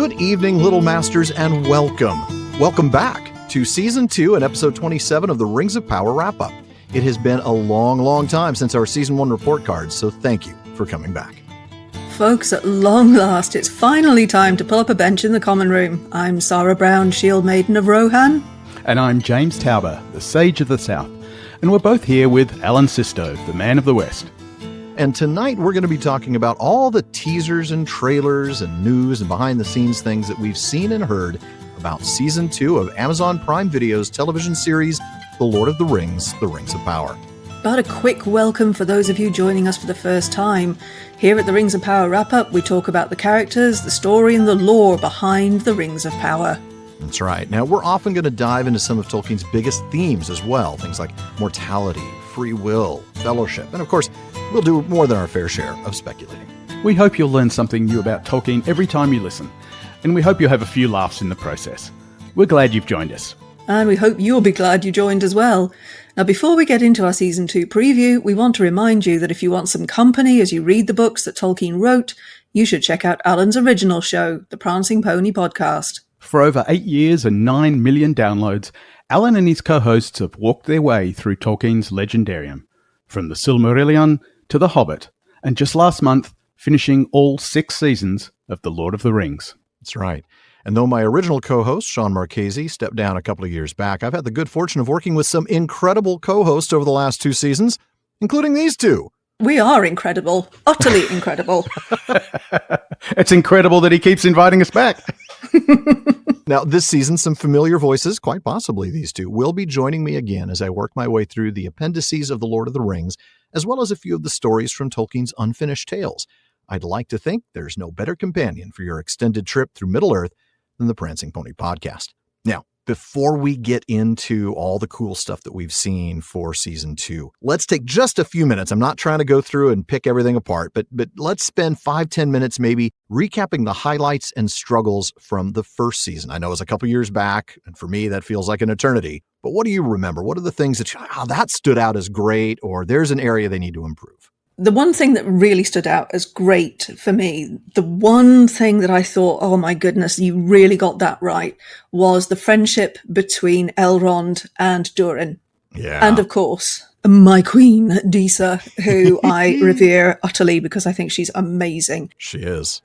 Good evening, Little Masters, and welcome. Welcome back to Season 2 and Episode 27 of the Rings of Power Wrap-Up. It has been a long, long time since our Season 1 report cards, so thank you for coming back. Folks, at long last, it's finally time to pull up a bench in the common room. I'm Sara Brown, Shield Maiden of Rohan. And I'm James Tauber, the Sage of the South. And we're both here with Alan Sisto, the Man of the West. And tonight we're going to be talking about all the teasers and trailers and news and behind-the-scenes things that we've seen and heard about Season 2 of Amazon Prime Video's television series, The Lord of the Rings, The Rings of Power. But a quick welcome for those of you joining us for the first time. Here at the Rings of Power Wrap-Up, we talk about the characters, the story, and the lore behind the Rings of Power. That's right. Now, we're often going to dive into some of Tolkien's biggest themes as well, things like mortality, free will, fellowship, and of course, we'll do more than our fair share of speculating. We hope you'll learn something new about Tolkien every time you listen, and we hope you'll have a few laughs in the process. We're glad you've joined us. And we hope you'll be glad you joined as well. Now, before we get into our Season 2 preview, we want to remind you that if you want some company as you read the books that Tolkien wrote, you should check out Alan's original show, The Prancing Pony Podcast. For over 8 years and 9 million downloads, Alan and his co-hosts have walked their way through Tolkien's legendarium, from the Silmarillion to The Hobbit, and just last month, finishing all 6 seasons of The Lord of the Rings. That's right. And though my original co-host, Sean Marchese, stepped down a couple of years back, I've had the good fortune of working with some incredible co-hosts over the last 2 seasons, including these two. We are incredible. Utterly incredible. It's incredible that he keeps inviting us back. Now, this season, some familiar voices, quite possibly these two, will be joining me again as I work my way through the appendices of The Lord of the Rings, as well as a few of the stories from Tolkien's unfinished tales. I'd like to think there's no better companion for your extended trip through Middle-earth than the Prancing Pony Podcast. Now, before we get into all the cool stuff that we've seen for Season 2, let's take just a few minutes. I'm not trying to go through and pick everything apart, but let's spend 5-10 minutes maybe recapping the highlights and struggles from the first season. I know it was a couple years back, and for me, that feels like an eternity. But what do you remember? What are the things that stood out as great, or there's an area they need to improve? The one thing that really stood out as great for me, the one thing that I thought, oh my goodness, you really got that right, was the friendship between Elrond and Durin. Yeah. And of course, my queen, Disa, who I revere utterly because I think she's amazing. She is.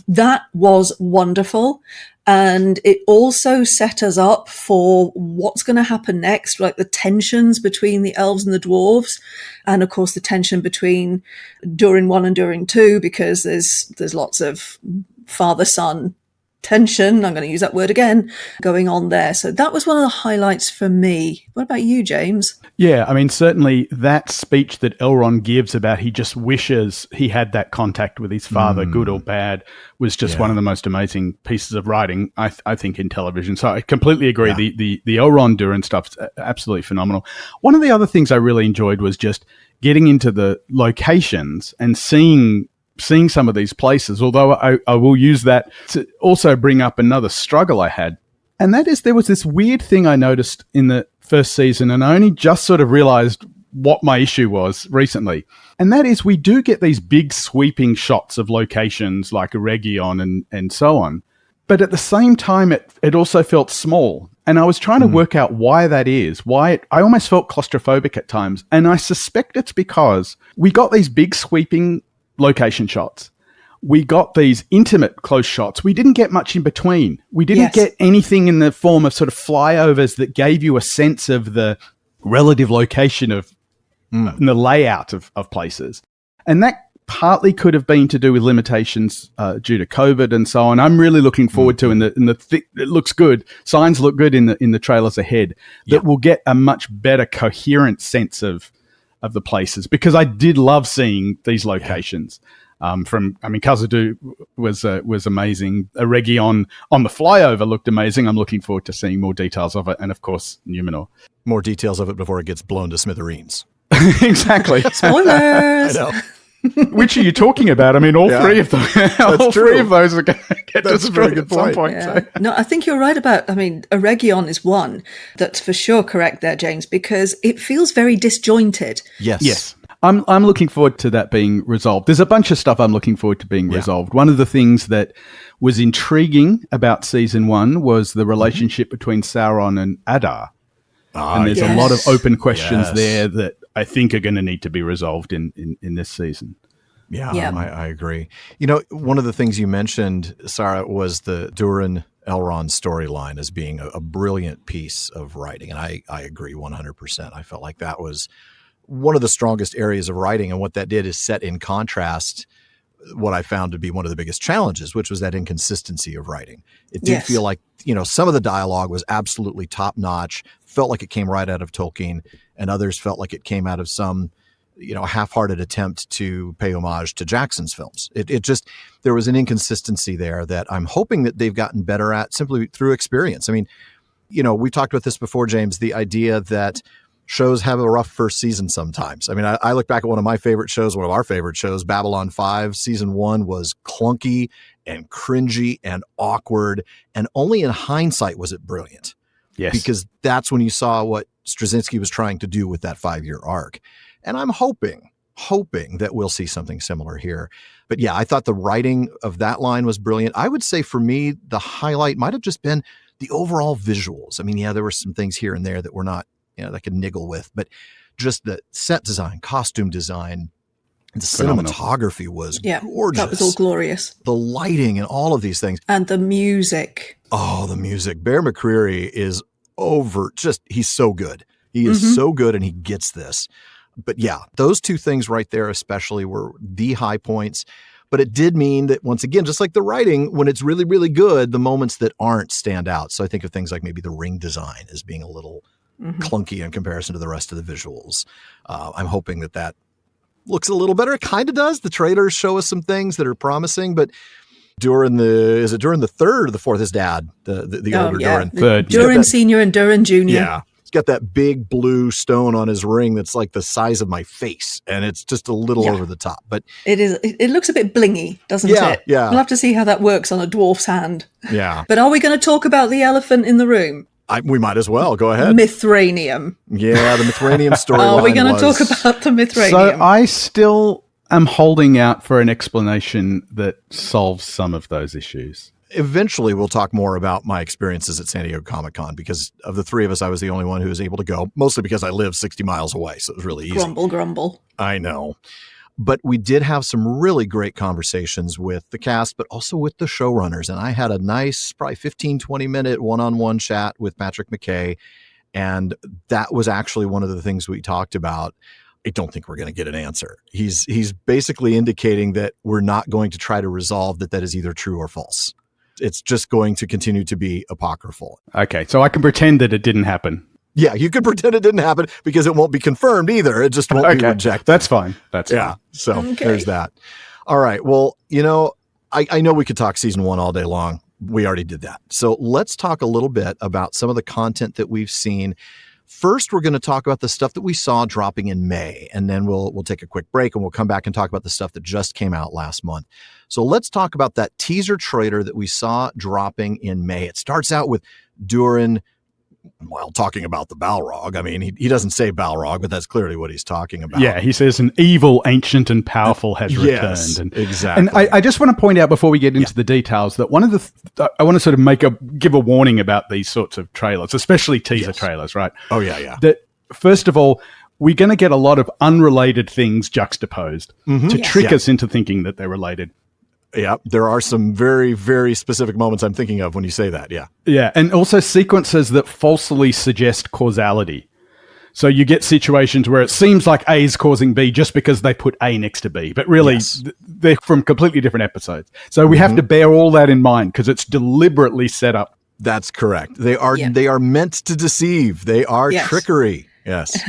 That was wonderful. And it also set us up for what's going to happen next, like the tensions between the elves and the dwarves. And of course, the tension between Durin 1 and Durin 2, because there's lots of father-son tension, I'm going to use that word again, going on there. So that was one of the highlights for me. What about you, James? Yeah, I mean, certainly that speech that Elrond gives about he just wishes he had that contact with his father, good or bad, was just one of the most amazing pieces of writing, I think, in television. So I completely agree. Yeah. The Elrond Durin stuff is absolutely phenomenal. One of the other things I really enjoyed was just getting into the locations and seeing some of these places, although I will use that to also bring up another struggle I had. And that is there was this weird thing I noticed in the first season, and I only just sort of realized what my issue was recently. And that is we do get these big sweeping shots of locations like Eregion and so on. But at the same time, it also felt small. And I was trying to work out why that is, I almost felt claustrophobic at times. And I suspect it's because we got these big sweeping location shots. We got these intimate close shots. We didn't get much in between. We didn't get anything in the form of sort of flyovers that gave you a sense of the relative location of the layout of places. And that partly could have been to do with limitations due to COVID and so on. I'm really looking forward to it looks good. Signs look good in the trailers ahead that we'll get a much better coherent sense of the places, because I did love seeing these locations. Khazad-dû was amazing. Eregion on the flyover looked amazing. I'm looking forward to seeing more details of it, and of course, Númenor. More details of it before it gets blown to smithereens. Exactly. Spoilers. I know. Which are you talking about? I mean, all three of them. Three of those are going to get destroyed at some point. Yeah. So. No, I think you're right about, Eregion is one that's for sure correct there, James, because it feels very disjointed. Yes. I'm looking forward to that being resolved. There's a bunch of stuff I'm looking forward to being resolved. One of the things that was intriguing about season 1 was the relationship between Sauron and Adar. And there's a lot of open questions there that I think are going to need to be resolved in this season. Yeah, I agree. One of the things you mentioned, Sara, was the Durin Elrond storyline as being a brilliant piece of writing. And I agree 100%. I felt like that was one of the strongest areas of writing. And what that did is set in contrast what I found to be one of the biggest challenges, which was that inconsistency of writing. It did feel like, some of the dialogue was absolutely top notch, felt like it came right out of Tolkien, and others felt like it came out of some half-hearted attempt to pay homage to Jackson's films. It just, there was an inconsistency there that I'm hoping that they've gotten better at simply through experience. I mean, we talked about this before, James, the idea that shows have a rough first season sometimes. I mean, I look back at one of my favorite shows, one of our favorite shows, Babylon 5. Season 1 was clunky and cringy and awkward, and only in hindsight was it brilliant. Yes. Because that's when you saw what Straczynski was trying to do with that 5-year arc. And I'm hoping that we'll see something similar here. But yeah, I thought the writing of that line was brilliant. I would say for me, the highlight might have just been the overall visuals. I mean, there were some things here and there that were not, that I could niggle with, but just the set design, costume design, the cinematography was gorgeous. That was all glorious. The lighting and all of these things. And the music. Oh, the music. Bear McCreary is he's so good. He is so good, and he gets this. But yeah, those two things right there especially were the high points. But it did mean that, once again, just like the writing, when it's really, really good, the moments that aren't stand out. So I think of things like maybe the ring design as being a little clunky in comparison to the rest of the visuals. I'm hoping that looks a little better. It kind of does. The trailers show us some things that are promising, but Durin the third or the fourth, his dad, the older Durin. Third. Durin Senior and Durin Junior. Yeah. He's got that big blue stone on his ring that's like the size of my face, and it's just a little over the top. But it looks a bit blingy, doesn't it? Yeah. We'll have to see how that works on a dwarf's hand. Yeah. But are we going to talk about the elephant in the room? We might as well. Go ahead. Mithranium. Yeah, the Mithranium storyline. Are we going to talk about the Mithranium? So I still am holding out for an explanation that solves some of those issues. Eventually, we'll talk more about my experiences at San Diego ComicCon, because of the three of us, I was the only one who was able to go, mostly because I live 60 miles away, so it was really easy. Grumble. I know. But we did have some really great conversations with the cast, but also with the showrunners. And I had a nice, probably 15, 20-minute one-on-one chat with Patrick McKay, and that was actually one of the things we talked about. I don't think we're going to get an answer. He's basically indicating that we're not going to try to resolve that is either true or false. It's just going to continue to be apocryphal. Okay, so I can pretend that it didn't happen. Yeah, you could pretend it didn't happen because it won't be confirmed either. It just won't be rejected. That's fine. Fine. So there's that. All right. Well, I know we could talk season 1 all day long. We already did that. So let's talk a little bit about some of the content that we've seen. First, we're going to talk about the stuff that we saw dropping in May, and then we'll take a quick break and we'll come back and talk about the stuff that just came out last month. So let's talk about that teaser trailer that we saw dropping in May. It starts out with Durin, talking about the Balrog. I mean, he doesn't say Balrog, but that's clearly what he's talking about. Yeah, he says an evil, ancient, and powerful has returned. Exactly. And I just want to point out before we get into the details that one of the I want to sort of give a warning about these sorts of trailers, especially teaser trailers, right? Oh, yeah. That, first of all, we're going to get a lot of unrelated things juxtaposed to trick us into thinking that they're related. Yeah, there are some very, very specific moments I'm thinking of when you say that, yeah. Yeah, and also sequences that falsely suggest causality. So you get situations where it seems like A is causing B just because they put A next to B, but really they're from completely different episodes. So we have to bear all that in mind because it's deliberately set up. That's correct. They are meant to deceive. They are trickery. Yes.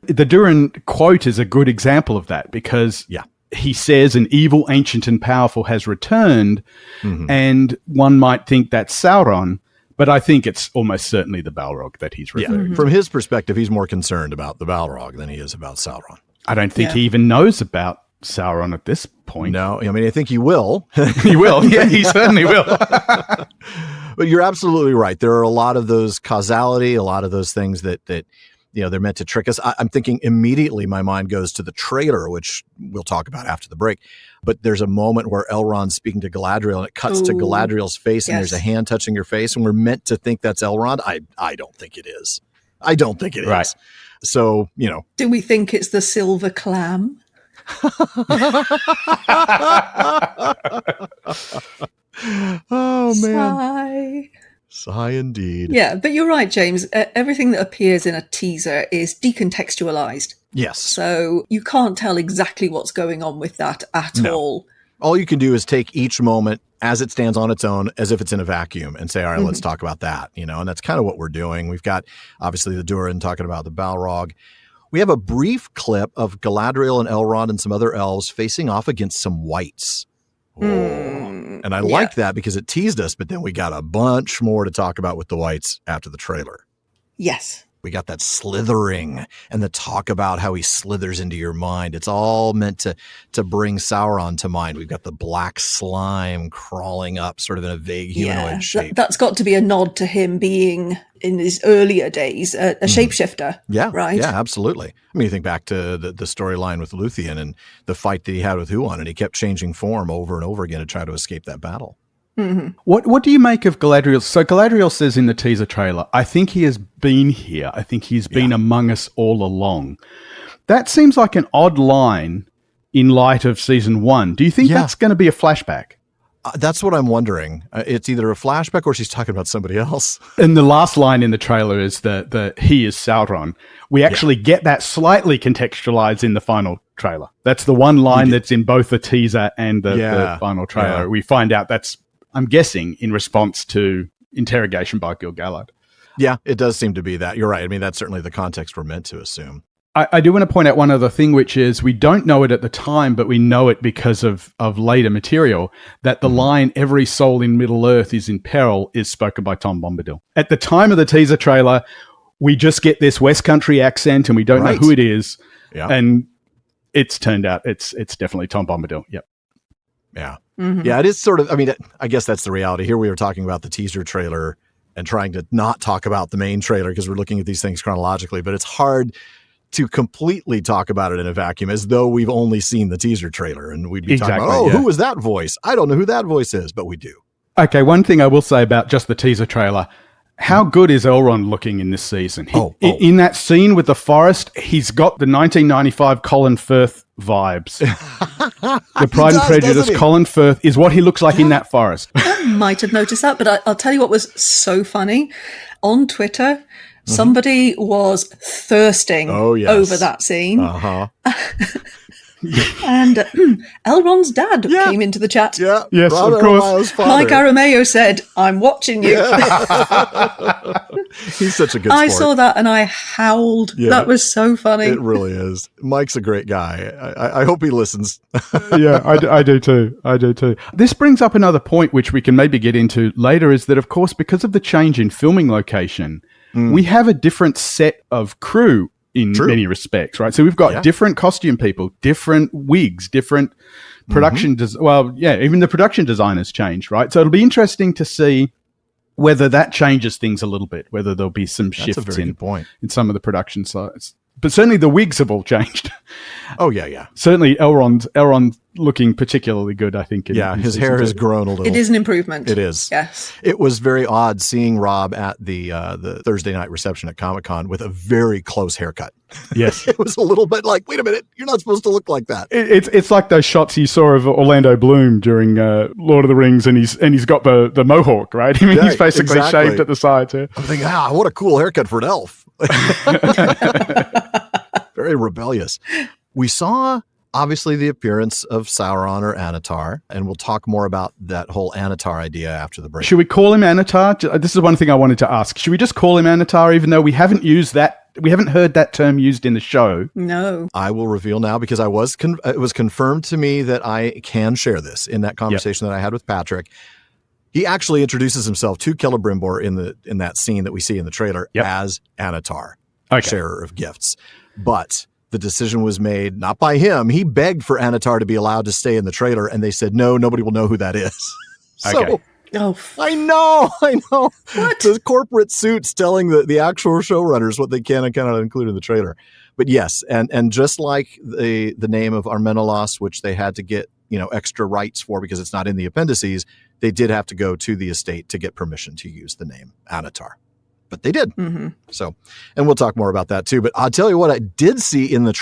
The Durin quote is a good example of that because he says an evil, ancient, and powerful has returned, and one might think that's Sauron, but I think it's almost certainly the Balrog that he's referring to. From his perspective, he's more concerned about the Balrog than he is about Sauron. I don't think he even knows about Sauron at this point. No, I mean, I think he will. He will. Yeah, he certainly will. But you're absolutely right. There are a lot of those causality, a lot of those things that they're meant to trick us. I'm thinking immediately my mind goes to the trailer, which we'll talk about after the break. But there's a moment where Elrond's speaking to Galadriel, and it cuts to Galadriel's face, and there's a hand touching your face, and we're meant to think that's Elrond. I don't think it is. I don't think it is. So, Do we think it's the silver clam? Oh, Sigh. man. Sigh indeed. Yeah, but you're right, James. Everything that appears in a teaser is decontextualized. Yes. So you can't tell exactly what's going on with that at all. All you can do is take each moment as it stands on its own, as if it's in a vacuum, and say, all right, let's talk about that, and that's kind of what we're doing. We've got, obviously, the Durin talking about the Balrog. We have a brief clip of Galadriel and Elrond and some other elves facing off against some wights. And I like that because it teased us, but then we got a bunch more to talk about with the wights after the trailer. Yes. We got that slithering and the talk about how he slithers into your mind. It's all meant to bring Sauron to mind. We've got the black slime crawling up sort of in a vague humanoid shape. That's got to be a nod to him being, in his earlier days, a shapeshifter. Yeah, right? Yeah, absolutely. I mean, you think back to the storyline with Luthien and the fight that he had with Huon, and he kept changing form over and over again to try to escape that battle. Mm-hmm. What do you make of Galadriel? So Galadriel says in the teaser trailer, I think he has been here. I think he's been among us all along. That seems like an odd line in light of season 1. Do you think that's going to be a flashback? That's what I'm wondering. It's either a flashback or she's talking about somebody else. And the last line in the trailer is the he is Sauron. We actually get that slightly contextualized in the final trailer. That's the one line that's in both the teaser and the final trailer. Yeah. We find out that's, I'm guessing, in response to interrogation by Gil-galad. Yeah, it does seem to be that. You're right. I mean, that's certainly the context we're meant to assume. I do want to point out one other thing, which is we don't know it at the time, but we know it because of later material, that the line, every soul in Middle-earth is in peril, is spoken by Tom Bombadil. At the time of the teaser trailer, we just get this West Country accent and we don't know who it is. Yeah. And it's turned out it's definitely Tom Bombadil. Yep. Yeah. Mm-hmm. Yeah, it is sort of, I mean, I guess that's the reality. Here we were talking about the teaser trailer and trying to not talk about the main trailer because we're looking at these things chronologically, but it's hard to completely talk about it in a vacuum as though we've only seen the teaser trailer and we'd be talking about, who was that voice? I don't know who that voice is, but we do. Okay, one thing I will say about just the teaser trailer, how good is Elrond looking in this season? In that scene with the forest, he's got the 1995 Colin Firth vibes. The Pride and Prejudice Colin Firth is what he looks like in that forest. I might have noticed that, but I'll tell you what was so funny. On Twitter, somebody was thirsting over that scene. And Elrond's dad came into the chat. Yeah, yes, of course. Mike Arameo said, "I'm watching you." He's such a good sport. I saw that and I howled. Yeah, that was so funny. It really is. Mike's a great guy. I hope he listens. Yeah, I do too. I do too. This brings up another point, which we can maybe get into later, is that, of course, because of the change in filming location, we have a different set of crew in many respects, right? So we've got different costume people, different wigs, different production. Even the production designers changed, right? So it'll be interesting to see whether that changes things a little bit, whether there'll be some shifts in some of the production sides. But certainly the wigs have all changed. Oh, yeah. Certainly Elrond looking particularly good, I think. His hair has grown a little. It is an improvement. It is. Yes. It was very odd seeing Rob at the Thursday night reception at ComicCon with a very close haircut. Yes. It was a little bit like, wait a minute, you're not supposed to look like that. It's like those shots you saw of Orlando Bloom during Lord of the Rings, and he's got the mohawk, right? I mean, he's basically shaved at the sides here. I'm thinking, what a cool haircut for an elf. Very rebellious. We saw, obviously, the appearance of Sauron or Anatar, and we'll talk more about that whole Anatar idea after the break. Should we call him Anatar? This is one thing I wanted to ask. Should we just call him Anatar, even though we haven't used that? We haven't heard that term used in the show. No. I will reveal now because it was confirmed to me that I can share this in that conversation that I had with Patrick. He actually introduces himself to Celebrimbor in that scene that we see in the trailer as Anatar, sharer of gifts. But the decision was made not by him. He begged for Anatar to be allowed to stay in the trailer, and they said, no, nobody will know who that is. So Oh, I know. What? The corporate suits telling the actual showrunners what they can and cannot include in the trailer. But yes, and just like the name of Armenelos, which they had to get extra rights for because it's not in the appendices, they did have to go to the estate to get permission to use the name Anatar. But they did. Mm-hmm. So, and we'll talk more about that too. But I'll tell you what I did see in the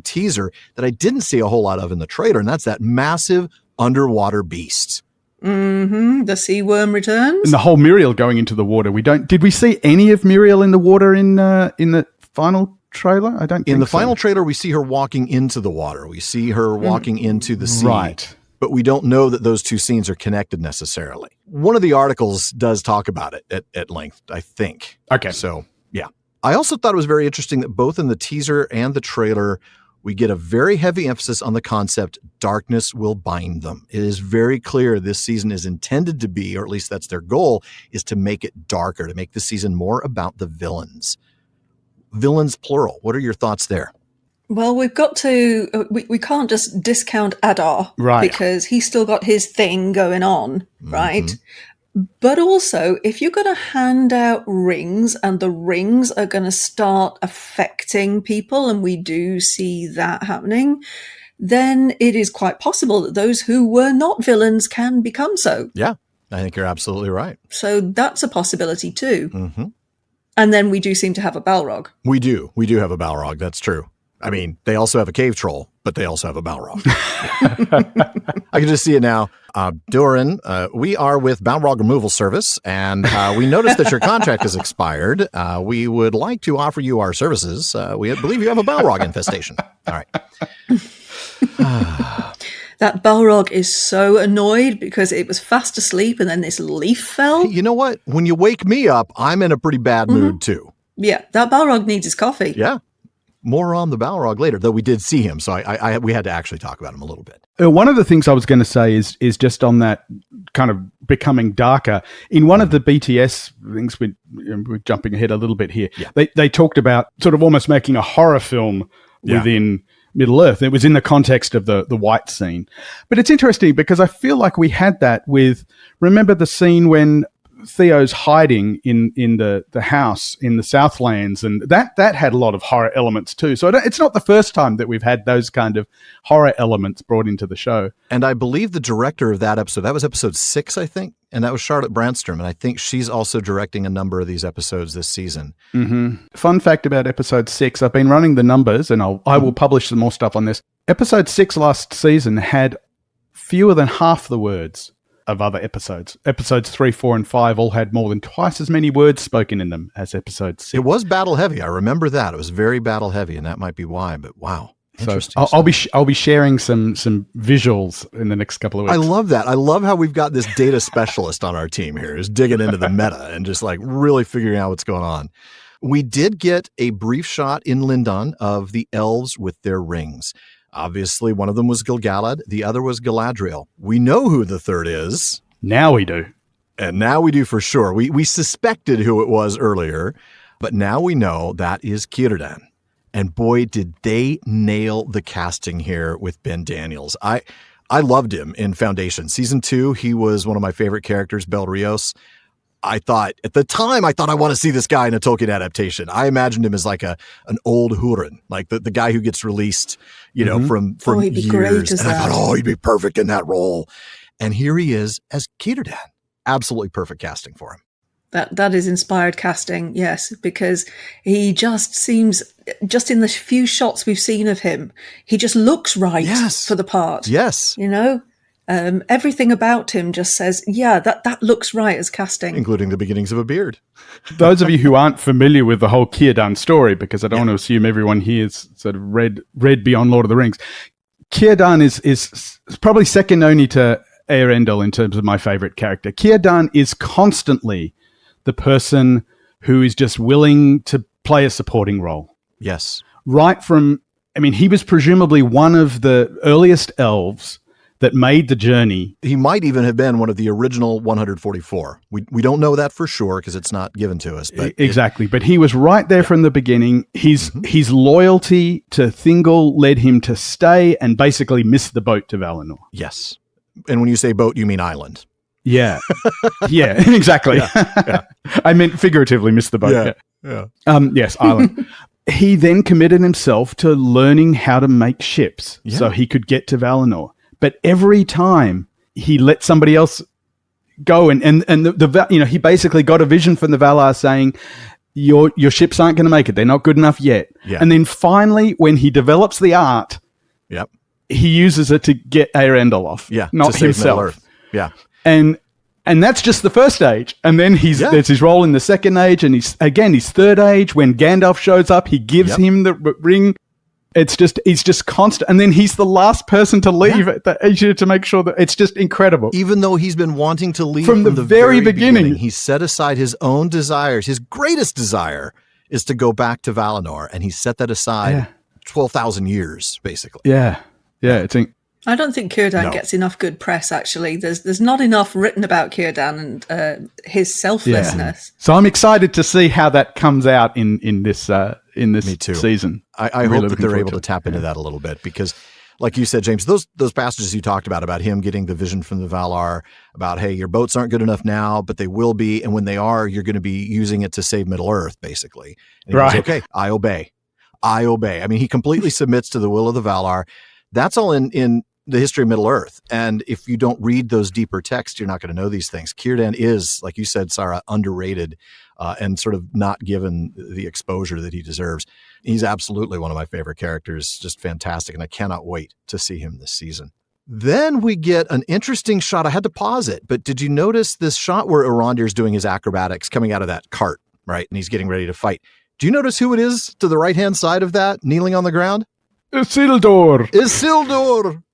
teaser, that I didn't see a whole lot of in the trailer, and that's that massive underwater beast. Mm-hmm. The sea worm returns. And the whole Muriel going into the water. Did we see any of Muriel in the water in the final trailer? I don't think in the so. final trailer, we see her walking into the water. We see her walking into the sea. Right. But we don't know that those two scenes are connected necessarily. One of the articles does talk about it at length, I think. Okay. So, yeah. I also thought it was very interesting that both in the teaser and the trailer, we get a very heavy emphasis on the concept, darkness will bind them. It is very clear this season is intended to be, or at least that's their goal, is to make it darker, to make the season more about the villains. Villains, plural. What are your thoughts there? Well, we've got to, we can't just discount Adar, right? Because he's still got his thing going on, right? But also, if you're going to hand out rings and the rings are going to start affecting people, and we do see that happening, then it is quite possible that those who were not villains can become so. Yeah, I think you're absolutely right. So that's a possibility too. Mm-hmm. And then we do seem to have a Balrog. We do have a Balrog. That's true. I mean, they also have a cave troll, but they also have a Balrog. I can just see it now. Durin, we are with Balrog Removal Service, and we noticed that your contract has expired. We would like to offer you our services. We believe you have a Balrog infestation. All right. That Balrog is so annoyed because it was fast asleep and then this leaf fell. You know what? When you wake me up, I'm in a pretty bad mood too. Yeah, that Balrog needs his coffee. Yeah. More on the Balrog later, though we did see him, so we had to actually talk about him a little bit. One of the things I was going to say is just on that kind of becoming darker. In one of the BTS things, we're jumping ahead a little bit here. Yeah. They talked about sort of almost making a horror film within Middle Earth. It was in the context of the white scene. But it's interesting because I feel like we had that with, remember the scene when Theo's hiding in the house in the Southlands, and that had a lot of horror elements too. So it's not the first time that we've had those kind of horror elements brought into the show. And I believe the director of that episode, that was episode 6, I think, and that was Charlotte Brandstrom, and I think she's also directing a number of these episodes this season. Mm-hmm. Fun fact about episode 6, I've been running the numbers, and I will publish some more stuff on this. Episode 6 last season had fewer than half the words of other episodes. Episodes 3, 4, and 5 all had more than twice as many words spoken in them as episode 6. It was battle heavy. I remember that. It was very battle heavy, and that might be why, but wow. So I'll be sharing some visuals in the next couple of weeks. I love that. I love how we've got this data specialist on our team here, who's digging into the meta and just like really figuring out what's going on. We did get a brief shot in Lindon of the elves with their rings. Obviously, one of them was Gil-galad. The other was Galadriel. We know who the third is. Now we do. And now we do for sure. We suspected who it was earlier, but now we know that is Círdan. And boy, did they nail the casting here with Ben Daniels. I loved him in Foundation. Season 2, he was one of my favorite characters, Belrios. At the time, I thought I want to see this guy in a Tolkien adaptation. I imagined him as like an old Hurin, like the guy who gets released, from he'd be years. Great as and that. I thought, he'd be perfect in that role. And here he is as Círdan. Absolutely perfect casting for him. That is inspired casting, yes, because he just seems, just in the few shots we've seen of him, he just looks right for the part. Yes. Everything about him just says, that looks right as casting. Including the beginnings of a beard. Those of you who aren't familiar with the whole Círdan story, because I don't want to assume everyone here is sort of read beyond Lord of the Rings, Círdan is probably second only to Eärendil in terms of my favorite character. Círdan is constantly the person who is just willing to play a supporting role. Yes. Right from, he was presumably one of the earliest elves that made the journey. He might even have been one of the original 144. We don't know that for sure because it's not given to us. But exactly. But he was right there from the beginning. His loyalty to Thingol led him to stay and basically miss the boat to Valinor. Yes. And when you say boat, you mean island. Yeah. Yeah, exactly. Yeah. I meant figuratively missed the boat. Yeah. Yes, Island. He then committed himself to learning how to make ships so he could get to Valinor. But every time he let somebody else go and he basically got a vision from the Valar saying, your ships aren't going to make it. They're not good enough yet. Yeah. And then finally, when he develops the art, he uses it to get Eärendil off, not himself. Yeah. And that's just the first age. And then there's his role in the second age, and his third age, when Gandalf shows up, he gives him the ring. He's just constant. And then he's the last person to leave at the age to make sure that it's just incredible. Even though he's been wanting to leave from the very beginning. He set aside his own desires. His greatest desire is to go back to Valinor, and he set that aside 12,000 years, basically. Yeah. Yeah, I don't think Círdan gets enough good press, actually. There's not enough written about Círdan and his selflessness. So I'm excited to see how that comes out in this season. I hope that they're able to tap into that a little bit because, like you said, James, those passages you talked about him getting the vision from the Valar, about, hey, your boats aren't good enough now, but they will be, and when they are, you're going to be using it to save Middle-earth, basically. And he goes, okay, I obey. I mean, he completely submits to the will of the Valar. That's all in the history of Middle-earth. And if you don't read those deeper texts, you're not going to know these things. Círdan is, like you said, Sara, underrated and sort of not given the exposure that he deserves. He's absolutely one of my favorite characters, just fantastic. And I cannot wait to see him this season. Then we get an interesting shot. I had to pause it, but did you notice this shot where Arondir's doing his acrobatics coming out of that cart, right? And he's getting ready to fight. Do you notice who it is to the right-hand side of that, kneeling on the ground? Isildur.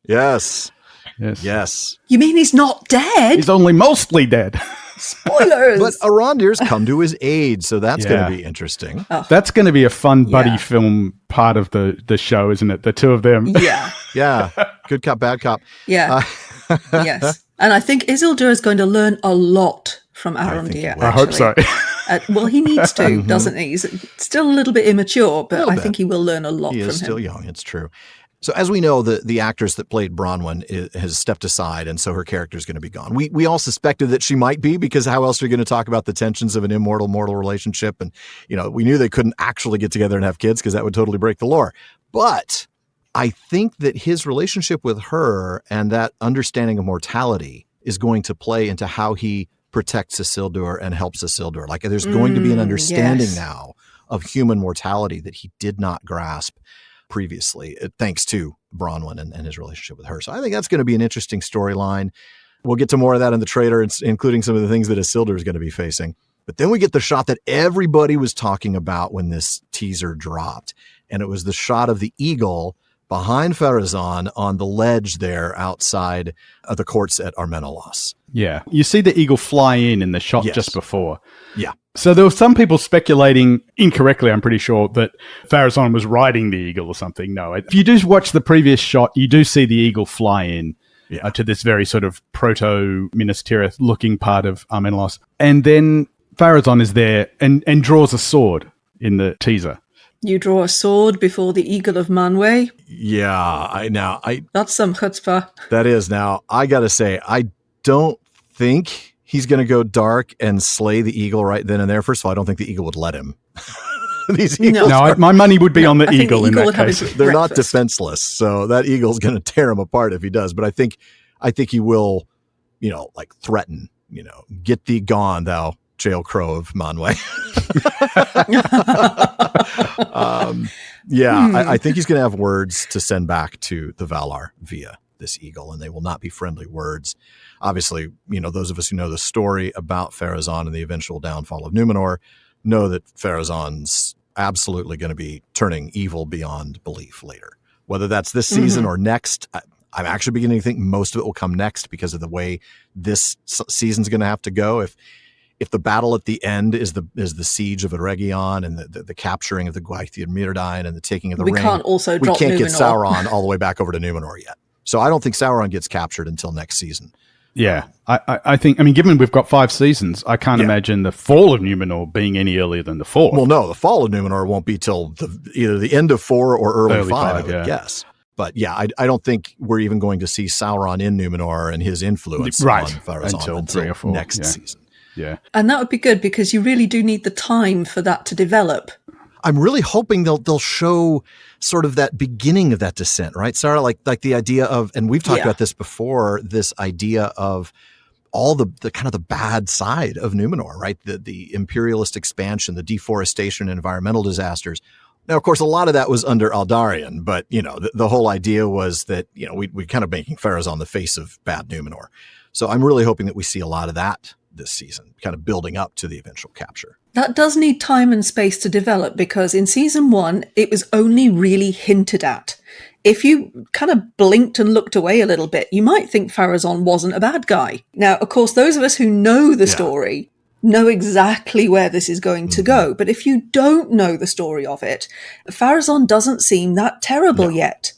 Yes. You mean he's not dead? He's only mostly dead. Spoilers. But Arondir's come to his aid, so that's going to be interesting. Oh. That's going to be a fun buddy film part of the show, isn't it? The two of them. Yeah. Yeah. Good cop, bad cop. Yeah. Yes. And I think Isildur is going to learn a lot from Arondir. I hope so. Well, he needs to, doesn't he? He's still a little bit immature, but I think he will learn a lot from him. He is still young, it's true. So as we know, the actress that played Bronwyn has stepped aside, and so her character is going to be gone. We all suspected that she might be, because how else are you going to talk about the tensions of an immortal-mortal relationship? And, we knew they couldn't actually get together and have kids because that would totally break the lore. But I think that his relationship with her and that understanding of mortality is going to play into how he protects Isildur and helps Isildur. Like, there's going to be an understanding now of human mortality that he did not grasp previously, thanks to Bronwyn and his relationship with her. So I think that's going to be an interesting storyline. We'll get to more of that in the trailer, including some of the things that Isildur is going to be facing. But then we get the shot that everybody was talking about when this teaser dropped. And it was the shot of the eagle behind Pharazôn on the ledge there outside of the courts at Armenelos. Yeah. You see the eagle fly in the shot just before. Yeah. So there were some people speculating, incorrectly, I'm pretty sure, that Pharazôn was riding the eagle or something. No. If you do watch the previous shot, you do see the eagle fly in to this very sort of proto-Minas Tirith looking part of Armenelos. And then Pharazôn is there and draws a sword in the teaser. You draw a sword before the Eagle of Manwë. Yeah, that's some chutzpah. That is. Now, I got to say, I don't think he's going to go dark and slay the eagle right then and there. First of all, I don't think the eagle would let him. These eagles my money would be on the eagle in that case. They're not defenseless, so that eagle's going to tear him apart if he does. But I think he will, threaten, get thee gone, thou jail crow of Manwë. I think he's going to have words to send back to the Valar via this eagle, and they will not be friendly words. Obviously, those of us who know the story about Pharazôn and the eventual downfall of Númenor know that Pharazôn's absolutely going to be turning evil beyond belief later. Whether that's this season or next, I'm actually beginning to think most of it will come next because of the way this season's going to have to go. If the battle at the end is the siege of Eregion and the capturing of the Gwaithir Myrdain and the taking of the ring, we can't get Sauron all the way back over to Númenor yet. So I don't think Sauron gets captured until next season. Yeah, I think, given we've got 5 seasons, I can't imagine the fall of Númenor being any earlier than the 4th. Well, no, the fall of Númenor won't be till either the end of 4 or early 5, I would guess. But yeah, I don't think we're even going to see Sauron in Numenor and his influence on Pharazôn until 3 or 4 next season. Yeah. And that would be good because you really do need the time for that to develop. I'm really hoping they'll show sort of that beginning of that descent, right, Sara? Like the idea of, and we've talked about this before, this idea of all the kind of the bad side of Numenor, right? The imperialist expansion, the deforestation, and environmental disasters. Now, of course, a lot of that was under Aldarion, but, the whole idea was that, we kind of making Pharazôn the face of bad Numenor. So I'm really hoping that we see a lot of that this season, kind of building up to the eventual capture. That does need time and space to develop because in season 1, it was only really hinted at. If you kind of blinked and looked away a little bit, you might think Pharazôn wasn't a bad guy. Now, of course, those of us who know the story know exactly where this is going to go. But if you don't know the story of it, Pharazôn doesn't seem that terrible yet.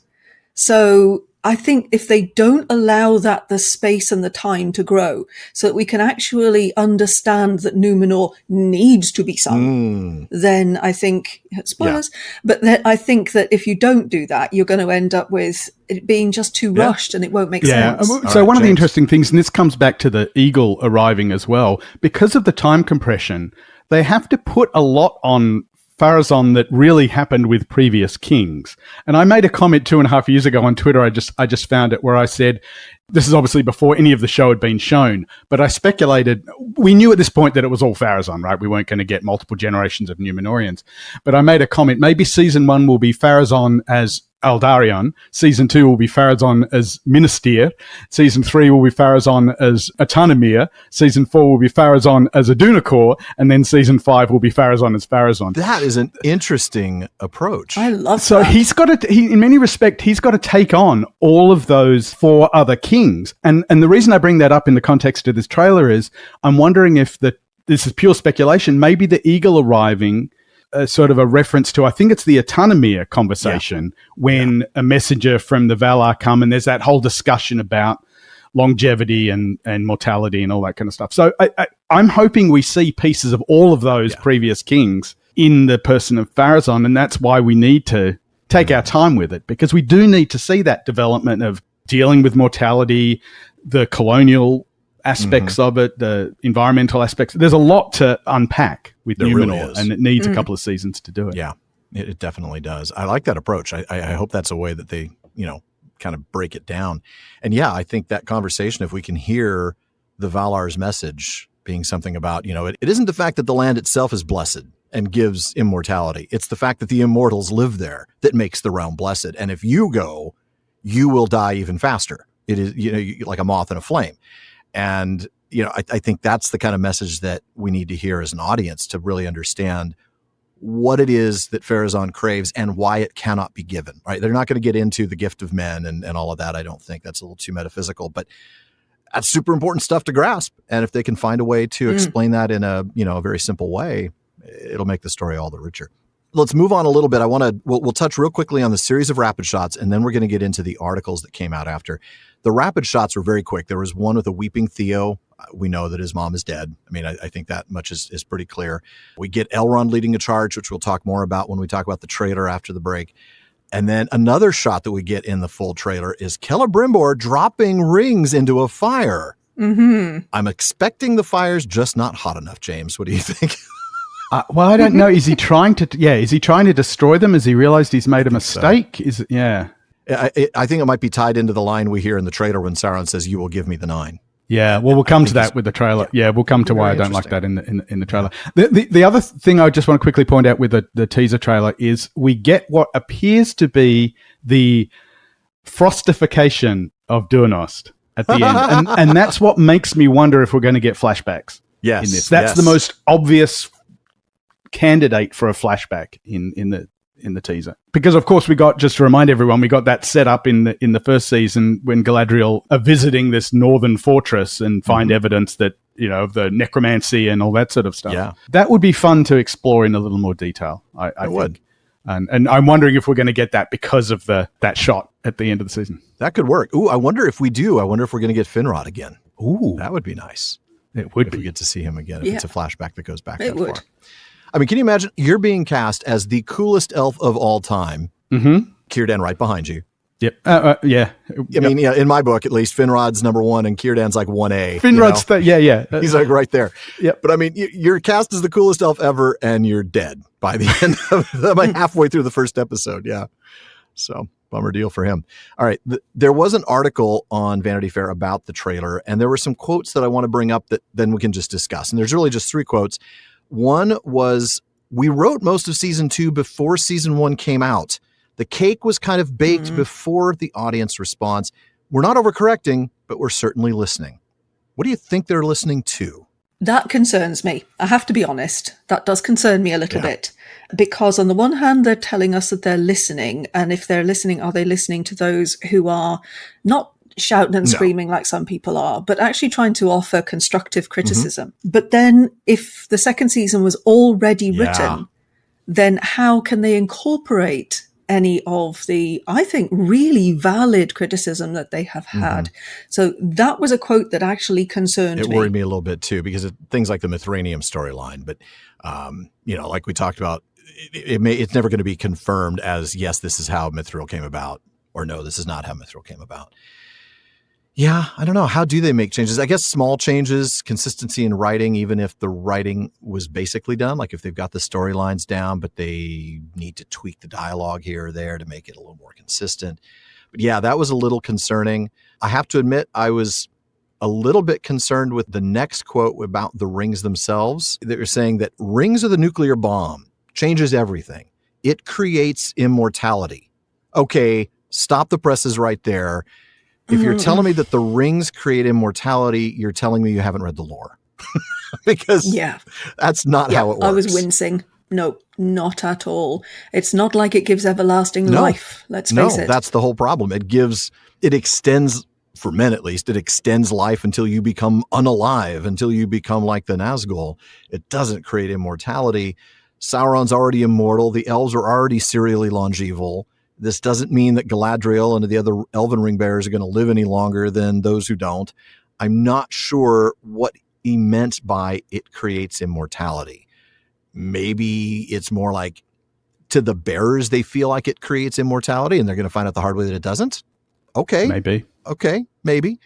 So I think if they don't allow that the space and the time to grow so that we can actually understand that Númenor needs to be sung, then I think, spoilers, but then I think that if you don't do that, you're going to end up with it being just too rushed and it won't make sense. So one of the interesting things, and this comes back to the eagle arriving as well, because of the time compression, they have to put a lot on Pharazôn that really happened with previous kings. And I made a comment 2.5 years ago on Twitter. I just found it where I said, this is obviously before any of the show had been shown, but I speculated, we knew at this point that it was all Pharazôn, right? We weren't going to get multiple generations of Númenorians. But I made a comment, maybe season 1 will be Pharazôn as Aldarion, season 2 will be Pharazôn as Ministir, season 3 will be Pharazôn as Atanamir, season 4 will be Pharazôn as Adunacor, and then season 5 will be Pharazôn as Pharazôn. That is an interesting approach. I love that. So in many respects, he's got to take on all of those 4 other kings. And the reason I bring that up in the context of this trailer is I'm wondering if this is pure speculation, maybe the eagle arriving sort of a reference to, I think it's the Atanamir conversation when a messenger from the Valar come and there's that whole discussion about longevity and mortality and all that kind of stuff. So I'm hoping we see pieces of all of those previous kings in the person of Pharazôn, and that's why we need to take our time with it, because we do need to see that development of dealing with mortality, the colonial aspects of it, the environmental aspects. There's a lot to unpack with Númenor, really, and it needs a couple of seasons to do it. Yeah, it definitely does. I like that approach. I hope that's a way that they, kind of break it down. And I think that conversation, if we can hear the Valar's message being something about, it isn't the fact that the land itself is blessed and gives immortality. It's the fact that the immortals live there that makes the realm blessed. And if you go, you will die even faster. It is, like a moth in a flame. And, I think that's the kind of message that we need to hear as an audience to really understand what it is that Pharazôn craves and why it cannot be given, right? They're not going to get into the gift of men and all of that. I don't think that's a little too metaphysical, but that's super important stuff to grasp. And if they can find a way to explain that in a very simple way, it'll make the story all the richer. Let's move on a little bit. We'll touch real quickly on the series of rapid shots, and then we're going to get into the articles that came out after. The rapid shots were very quick. There was one with a weeping Theo. We know that his mom is dead. I mean, I think that much is pretty clear. We get Elrond leading a charge, which we'll talk more about when we talk about the trailer after the break. And then another shot that we get in the full trailer is Celebrimbor dropping rings into a fire. Mm-hmm. I'm expecting the fire's just not hot enough, James. What do you think? Well, I don't know. Is he trying to destroy them? Has he realized he's made a mistake? So. I think it might be tied into the line we hear in the trailer when Sauron says, "You will give me the 9." Yeah, well, we'll come to that with the trailer. Yeah, we'll come to why I don't like that in the trailer. The other thing I just want to quickly point out with the teaser trailer is we get what appears to be the frostification of Duanost at the end, and that's what makes me wonder if we're going to get flashbacks. Yes, in this. That's the most obvious candidate for a flashback in the teaser, because of course we got, just to remind everyone, we got that set up in the first season when Galadriel are visiting this northern fortress and find evidence that of the necromancy and all that sort of stuff. Yeah, that would be fun to explore in a little more detail. I would, and I'm wondering if we're going to get that because of that shot at the end of the season. That could work. Ooh, I wonder if we do. I wonder if we're going to get Finrod again. Ooh, that would be nice. It would if we get to see him again. If it's a flashback that goes back that would. far. I mean, can you imagine you're being cast as the coolest elf of all time? Mm-hmm. Círdan right behind you. Yep. Yeah. I mean, yeah, in my book, at least, Finrod's number 1 and Círdan's like 1A. Finrod's, yeah. He's like right there. Yep. But I mean, you're cast as the coolest elf ever and you're dead by the end of like halfway through the first episode. Yeah. So bummer deal for him. All right. There was an article on Vanity Fair about the trailer, and there were some quotes that I want to bring up that then we can just discuss. And there's really just 3 quotes. One was, we wrote most of season 2 before season 1 came out. The cake was kind of baked before the audience response. We're not overcorrecting, but we're certainly listening. What do you think they're listening to? That concerns me. I have to be honest. That does concern me a little bit. Because on the one hand, they're telling us that they're listening. And if they're listening, are they listening to those who are not shouting and screaming like some people are, but actually trying to offer constructive criticism? But then if the second season was already written, then how can they incorporate any of the, I think, really valid criticism that they have had? So that was a quote that actually concerned me. It worried me a little bit too, because of things like the Mithranium storyline. But, like we talked about, it's never going to be confirmed as, yes, this is how Mithril came about, or no, this is not how Mithril came about. Yeah, I don't know. How do they make changes? I guess small changes, consistency in writing, even if the writing was basically done, like if they've got the storylines down, but they need to tweak the dialogue here or there to make it a little more consistent. But yeah, that was a little concerning. I have to admit, I was a little bit concerned with the next quote about the rings themselves. They were saying that rings are the nuclear bomb, changes everything. It creates immortality. Okay, stop the presses right there. If you're telling me that the rings create immortality, you're telling me you haven't read the lore. Because that's not how it works. I was wincing. No, not at all. It's not like it gives everlasting life. Let's face it. That's the whole problem. It extends, for men at least, it extends life until you become unalive, until you become like the Nazgul. It doesn't create immortality. Sauron's already immortal. The elves are already serially longeval. This doesn't mean that Galadriel and the other elven ring bearers are going to live any longer than those who don't. I'm not sure what he meant by it creates immortality. Maybe it's more like to the bearers, they feel like it creates immortality and they're going to find out the hard way that it doesn't. Okay. Maybe. Okay. Maybe.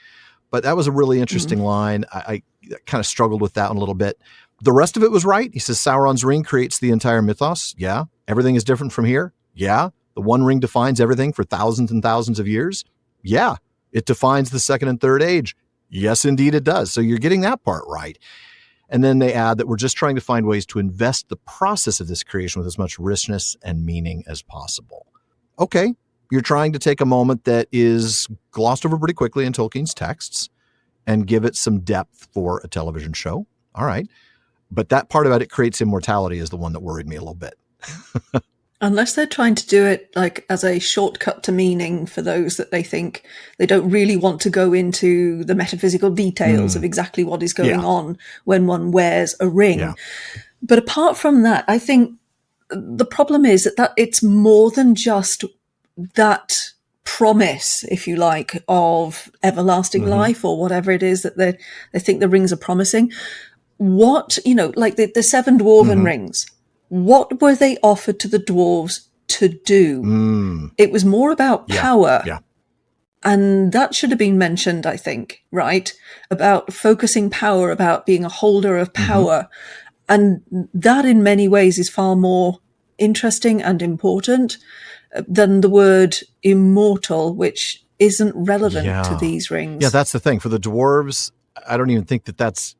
But that was a really interesting line. I kind of struggled with that one a little bit. The rest of it was right. He says Sauron's ring creates the entire mythos. Yeah. Everything is different from here. Yeah. The one ring defines everything for thousands and thousands of years. Yeah. It defines the second and third age. Yes, indeed it does. So you're getting that part right. And then they add that we're just trying to find ways to invest the process of this creation with as much richness and meaning as possible. Okay. You're trying to take a moment that is glossed over pretty quickly in Tolkien's texts and give it some depth for a television show. All right. But that part about it creates immortality is the one that worried me a little bit. Unless they're trying to do it like as a shortcut to meaning for those that they think they don't really want to go into the metaphysical details of exactly what is going on when one wears a ring. Yeah. But apart from that, I think the problem is that it's more than just that promise, if you like, of everlasting life or whatever it is that they think the rings are promising. What, like the 7 dwarven rings, what were they offered to the dwarves to do? It was more about power. Yeah. And that should have been mentioned, I think, right? About focusing power, about being a holder of power. And that in many ways is far more interesting and important than the word immortal, which isn't relevant to these rings. Yeah, that's the thing. For the dwarves, I don't even think that that's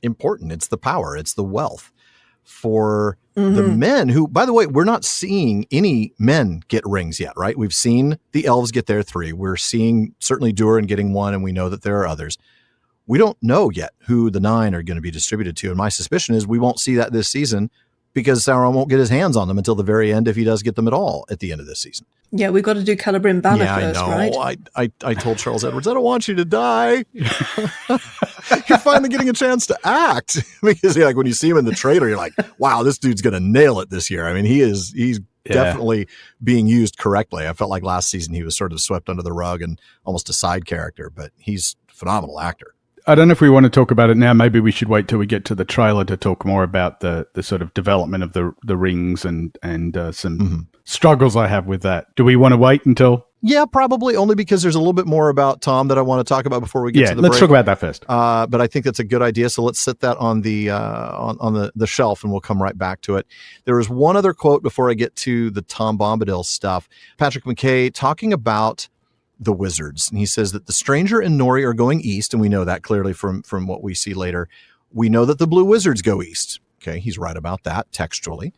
important. It's the power. It's the wealth. For the men who, by the way, we're not seeing any men get rings yet, right? We've seen the elves get their 3. We're seeing certainly Durin getting 1, and we know that there are others. We don't know yet who the 9 are going to be distributed to. And my suspicion is we won't see that this season because Sauron won't get his hands on them until the very end, if he does get them at all at the end of this season. Yeah, we've got to do Celebrimbor Banner first, right? I told Charles Edwards, I don't want you to die. You're finally getting a chance to act. Because like when you see him in the trailer, you're like, wow, this dude's going to nail it this year. I mean, he's definitely being used correctly. I felt like last season he was sort of swept under the rug and almost a side character, but he's a phenomenal actor. I don't know if we want to talk about it now. Maybe we should wait till we get to the trailer to talk more about the sort of development of the rings and some struggles I have with that. Do we want to wait until Yeah, probably only because there's a little bit more about Tom that I want to talk about before we get to the break. Let's talk about that first. But I think that's a good idea. So let's set that on the on the shelf, and we'll come right back to it. There was one other quote before I get to the Tom Bombadil stuff. Patrick McKay talking about the wizards, and he says that the stranger and Nori are going east, and we know that clearly from what we see later. We know that the blue wizards go east. Okay, he's right about that textually.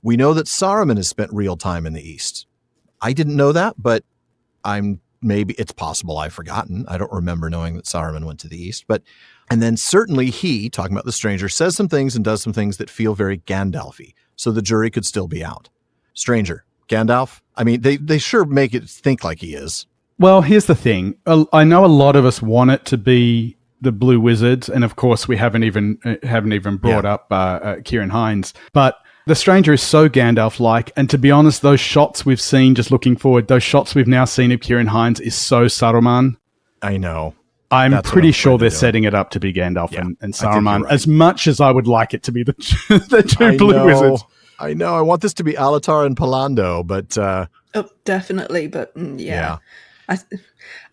We know that Saruman has spent real time in the east. I didn't know that, but maybe it's possible I've forgotten. I don't remember knowing that Saruman went to the east, and then certainly he, talking about the stranger, says some things and does some things that feel very Gandalf-y. So the jury could still be out. Stranger, Gandalf. I mean, they sure make it think like he is. Well, here's the thing. I know a lot of us want it to be the Blue Wizards, and of course we haven't even brought up Ciarán Hinds, but the stranger is so Gandalf-like, and to be honest, those shots we've seen, just looking forward, those shots we've now seen of Ciarán Hinds is so Saruman. I know. I'm pretty sure they're setting it up to be Gandalf and Saruman, right. As much as I would like it to be the two Blue Wizards. I know. I want this to be Alatar and Palando, but... definitely, but yeah.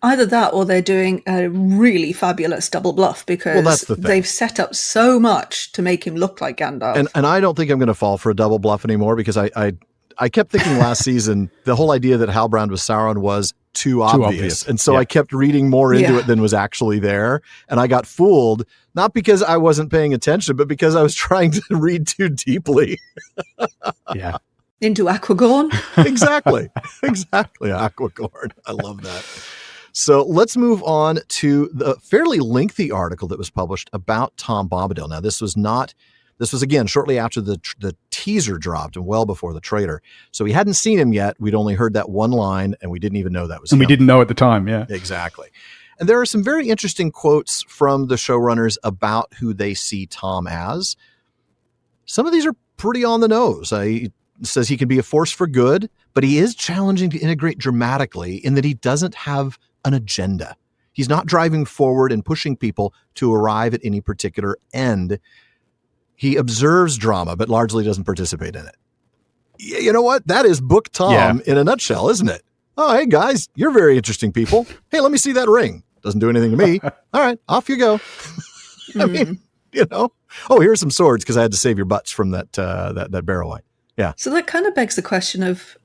Either that or they're doing a really fabulous double bluff because they've set up so much to make him look like Gandalf. And I don't think I'm going to fall for a double bluff anymore because I kept thinking last season the whole idea that Halbrand was Sauron was too obvious. And so I kept reading more into it than was actually there. And I got fooled, not because I wasn't paying attention, but because I was trying to read too deeply. Into Aquagorn? Exactly. Aquagorn. I love that. So let's move on to the fairly lengthy article that was published about Tom Bombadil. Now, this was again shortly after the teaser dropped and well before the trailer. So we hadn't seen him yet. We'd only heard that one line, and we didn't even know that was him. And we didn't know at the time, yeah. Exactly. And there are some very interesting quotes from the showrunners about who they see Tom as. Some of these are pretty on the nose. He says he can be a force for good, but he is challenging to integrate dramatically in that he doesn't have an agenda. He's not driving forward and pushing people to arrive at any particular end. He observes drama, but largely doesn't participate in it. You know what? That is book Tom in a nutshell, isn't it? Oh, hey guys, you're very interesting people. Hey, let me see that ring. Doesn't do anything to me. All right, off you go. I mean, oh, here's some swords because I had to save your butts from that barrow wine. Yeah. So that kind of begs the question of,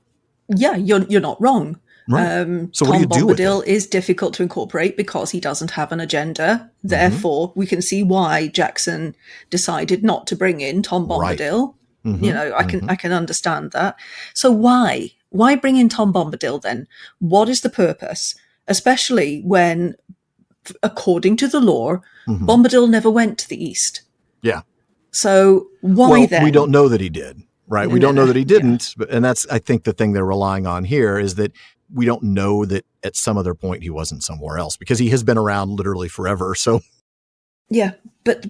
you're not wrong. Right. So Tom what do you do with Bombadil it? is difficult to incorporate because he doesn't have an agenda. Therefore, we can see why Jackson decided not to bring in Tom Bombadil. Right. I can understand that. So why bring in Tom Bombadil then? What is the purpose? Especially when, according to the lore, Bombadil never went to the east. Yeah. So why then? We don't know that he did. Right. We don't know that he didn't. Yeah. And that's, I think, the thing they're relying on here is that we don't know that at some other point he wasn't somewhere else because he has been around literally forever. So. Yeah. But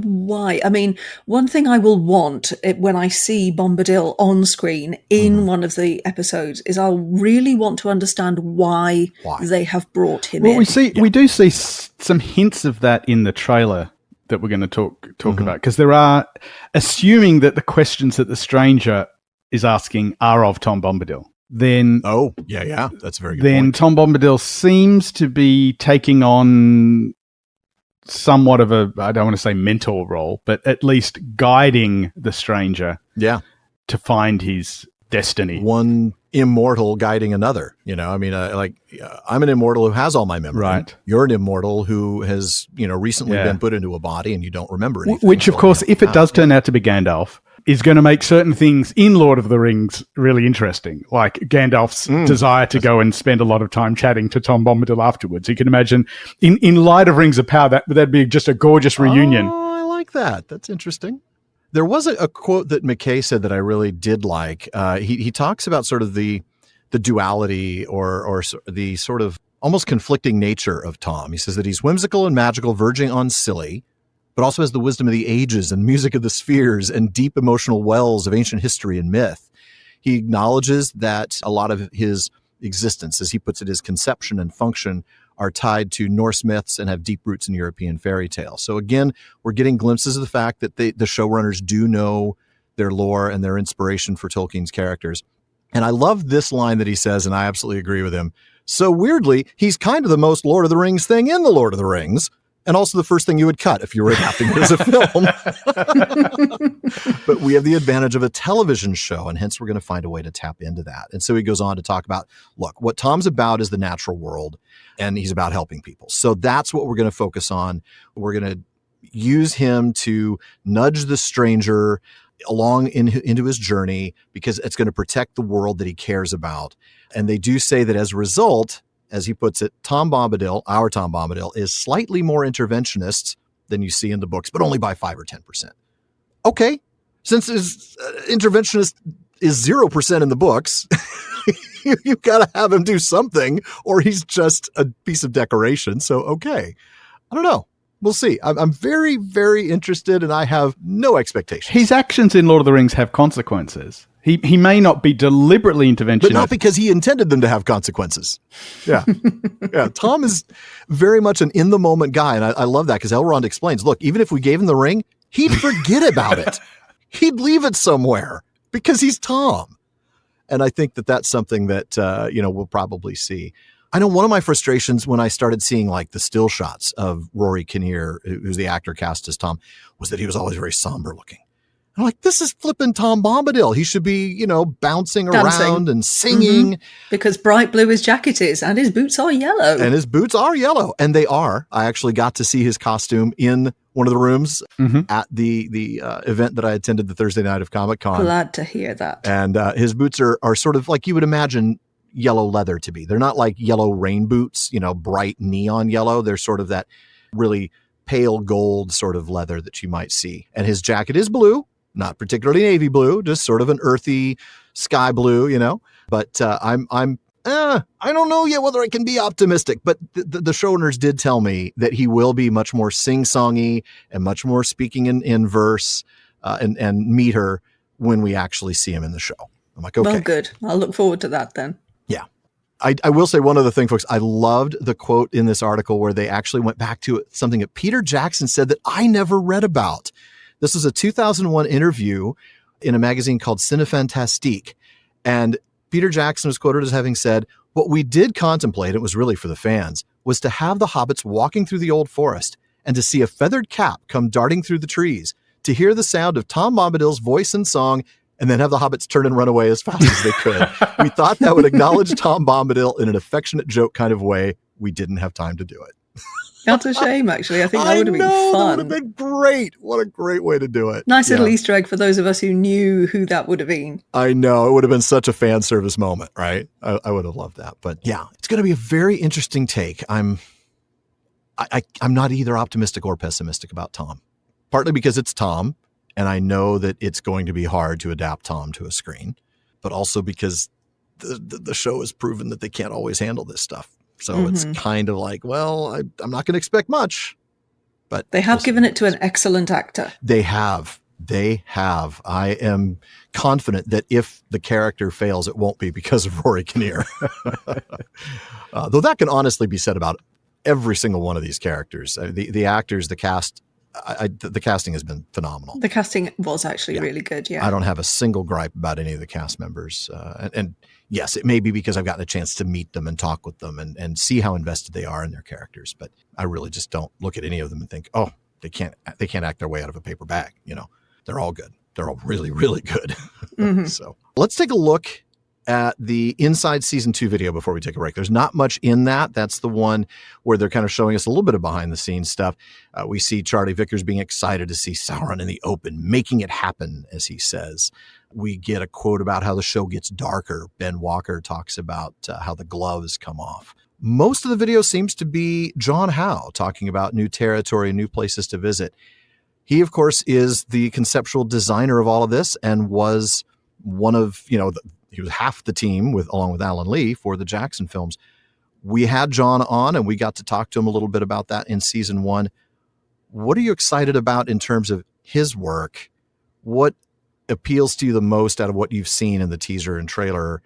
why? I mean, one thing I will want when I see Bombadil on screen in one of the episodes is I'll really want to understand why they have brought him in. We do see some hints of that in the trailer that we're going to talk about, because there are, assuming that the questions that the stranger is asking are of Tom Bombadil, then that's a very good point. Tom Bombadil seems to be taking on somewhat of a, I don't want to say mentor role, but at least guiding the stranger to find his destiny. One immortal guiding another, I mean, I'm an immortal who has all my memory. Right. You're an immortal who has, recently been put into a body and you don't remember anything. Which, of course, if it does turn out to be Gandalf, is going to make certain things in Lord of the Rings really interesting, like Gandalf's desire to go and spend a lot of time chatting to Tom Bombadil afterwards. You can imagine, in light of Rings of Power, that'd be just a gorgeous reunion. Oh, I like that. That's interesting. There was a quote that McKay said that I really did like. He talks about sort of the duality or the sort of almost conflicting nature of Tom. He says that he's whimsical and magical, verging on silly, but also has the wisdom of the ages and music of the spheres and deep emotional wells of ancient history and myth. He acknowledges that a lot of his existence, as he puts it, his conception and function are tied to Norse myths and have deep roots in European fairy tales. So again, we're getting glimpses of the fact that the showrunners do know their lore and their inspiration for Tolkien's characters. And I love this line that he says, and I absolutely agree with him. So weirdly, he's kind of the most Lord of the Rings thing in the Lord of the Rings, and also the first thing you would cut if you were adapting it as a film. But we have the advantage of a television show, and hence we're going to find a way to tap into that. And so he goes on to talk about, look, what Tom's about is the natural world, and he's about helping people. So that's what we're going to focus on. We're going to use him to nudge the stranger along into his journey, because it's going to protect the world that he cares about. And they do say that as a result, as he puts it, Tom Bombadil, our Tom Bombadil, is slightly more interventionist than you see in the books, but only by 5 or 10%. Okay, since his interventionist is 0% in the books, you've got to have him do something, or he's just a piece of decoration. So, okay, I don't know. We'll see. I'm very, very interested, and I have no expectations. His actions in Lord of the Rings have consequences. He may not be deliberately interventionist. But not because he intended them to have consequences. Yeah. Yeah. Tom is very much an in-the-moment guy, and I love that, because Elrond explains, look, even if we gave him the ring, he'd forget about it. He'd leave it somewhere because he's Tom. And I think that that's something that, we'll probably see. I know one of my frustrations when I started seeing like the still shots of Rory Kinnear, who's the actor cast as Tom, was that he was always very somber looking. I'm like, this is flipping Tom Bombadil. He should be, bouncing around and singing. Mm-hmm. Because bright blue his jacket is, and his boots are yellow. And his boots are yellow. And they are. I actually got to see his costume in one of the rooms at the event that I attended the Thursday night of ComicCon. Glad to hear that. And his boots are sort of like you would imagine yellow leather to be. They're not like yellow rain boots, bright neon yellow. They're sort of that really pale gold sort of leather that you might see. And his jacket is blue, not particularly navy blue, just sort of an earthy sky blue, But I don't know yet whether I can be optimistic, but the showrunners did tell me that he will be much more sing-songy and much more speaking in verse and meter when we actually see him in the show. I'm like, okay. Well, good. I'll look forward to that then. Yeah. I will say one other thing, folks. I loved the quote in this article where they actually went back to something that Peter Jackson said that I never read about. This was a 2001 interview in a magazine called Cinefantastique. And Peter Jackson was quoted as having said, what we did contemplate, it was really for the fans, was to have the hobbits walking through the old forest and to see a feathered cap come darting through the trees, to hear the sound of Tom Bombadil's voice and song, and then have the hobbits turn and run away as fast as they could. We thought that would acknowledge Tom Bombadil in an affectionate joke kind of way. We didn't have time to do it. That's a shame, actually. I think that would have been fun. That would have been great. What a great way to do it. Nice little Easter egg for those of us who knew who that would have been. I know. It would have been such a fan service moment, right? I would have loved that. But yeah, it's going to be a very interesting take. I'm not either optimistic or pessimistic about Tom. Partly because it's Tom, and I know that it's going to be hard to adapt Tom to a screen, but also because the show has proven that they can't always handle this stuff. So it's kind of like, well, I'm not going to expect much, but they have given it to an excellent actor. They have. I am confident that if the character fails, it won't be because of Rory Kinnear. Though that can honestly be said about every single one of these characters. The actors, the cast, the casting has been phenomenal. The casting was actually really good, yeah. I don't have a single gripe about any of the cast members. And yes, it may be because I've gotten a chance to meet them and talk with them and see how invested they are in their characters. But I really just don't look at any of them and think, oh, they can't act their way out of a paper bag. They're all good. They're all really, really good. So let's take a look at the Inside Season 2 video before we take a break. There's not much in that. That's the one where they're kind of showing us a little bit of behind-the-scenes stuff. We see Charlie Vickers being excited to see Sauron in the open, making it happen, as he says. We get a quote about how the show gets darker. Ben Walker talks about how the gloves come off. Most of the video seems to be John Howe talking about new territory, new places to visit. He, of course, is the conceptual designer of all of this and was one of, he was half the team along with Alan Lee for the Jackson films. We had John on and we got to talk to him a little bit about that in season 1. What are you excited about in terms of his work? What appeals to you the most out of what you've seen in the teaser and trailer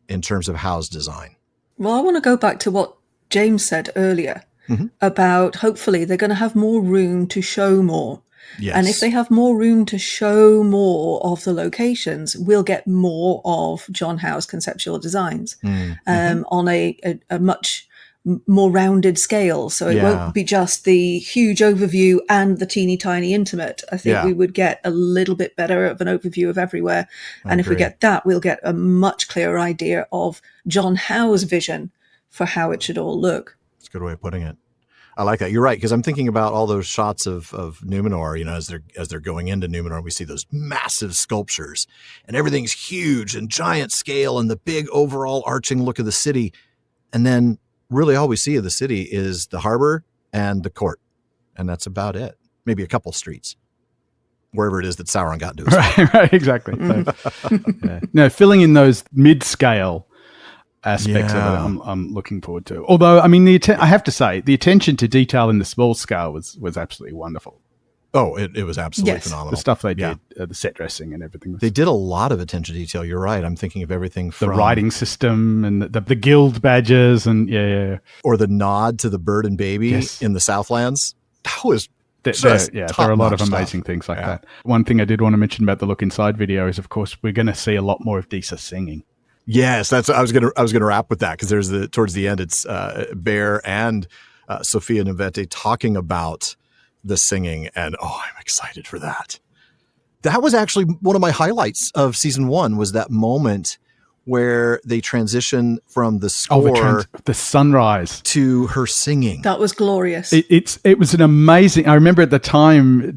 in terms of Howe's design? Well, I want to go back to what James said earlier about hopefully they're going to have more room to show more. Yes. And if they have more room to show more of the locations, we'll get more of John Howe's conceptual designs on a much more rounded scale. So it won't be just the huge overview and the teeny tiny intimate. I think we would get a little bit better of an overview of everywhere. And if we get that, we'll get a much clearer idea of John Howe's vision for how it should all look. That's a good way of putting it. I like that. You're right, because I'm thinking about all those shots of Númenor, as they're going into Númenor, we see those massive sculptures and everything's huge and giant scale and the big overall arching look of the city. And then really all we see of the city is the harbor and the court. And that's about it. Maybe a couple streets, wherever it is that Sauron got into. Right, exactly. So, no, filling in those mid-scale aspects of it, I'm looking forward to. Although, I mean, I have to say, the attention to detail in the small scale was absolutely wonderful. Oh, it was absolutely phenomenal. The stuff they did, the set dressing and everything. They did a lot of attention to detail. You're right. I'm thinking of everything from the writing system and the guild badges and or the nod to the bird and baby in the Southlands. That was there are a lot of amazing things like that. One thing I did want to mention about the Look Inside video is, of course, we're going to see a lot more of Disa singing. Yes, I was gonna wrap with that, because there's towards the end it's Bear and Sophia Navete talking about the singing, and I'm excited for that. That was actually one of my highlights of season 1, was that moment where they transition from the score, the sunrise, to her singing. That was glorious. It was an amazing. I remember at the time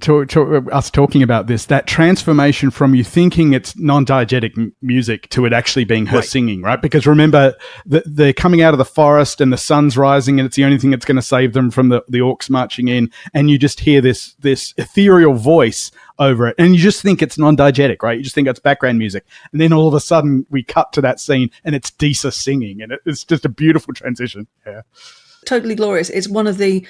us talking about this, that transformation from you thinking it's non-diegetic music to it actually being her singing, right? Because remember, they're coming out of the forest and the sun's rising, and it's the only thing that's going to save them from the orcs marching in, and you just hear this ethereal voice over it, and you just think it's non-diegetic, right? You just think it's background music, and then all of a sudden we cut to that scene and it's Disa singing, and it's just a beautiful transition. Yeah, totally glorious. It's one of the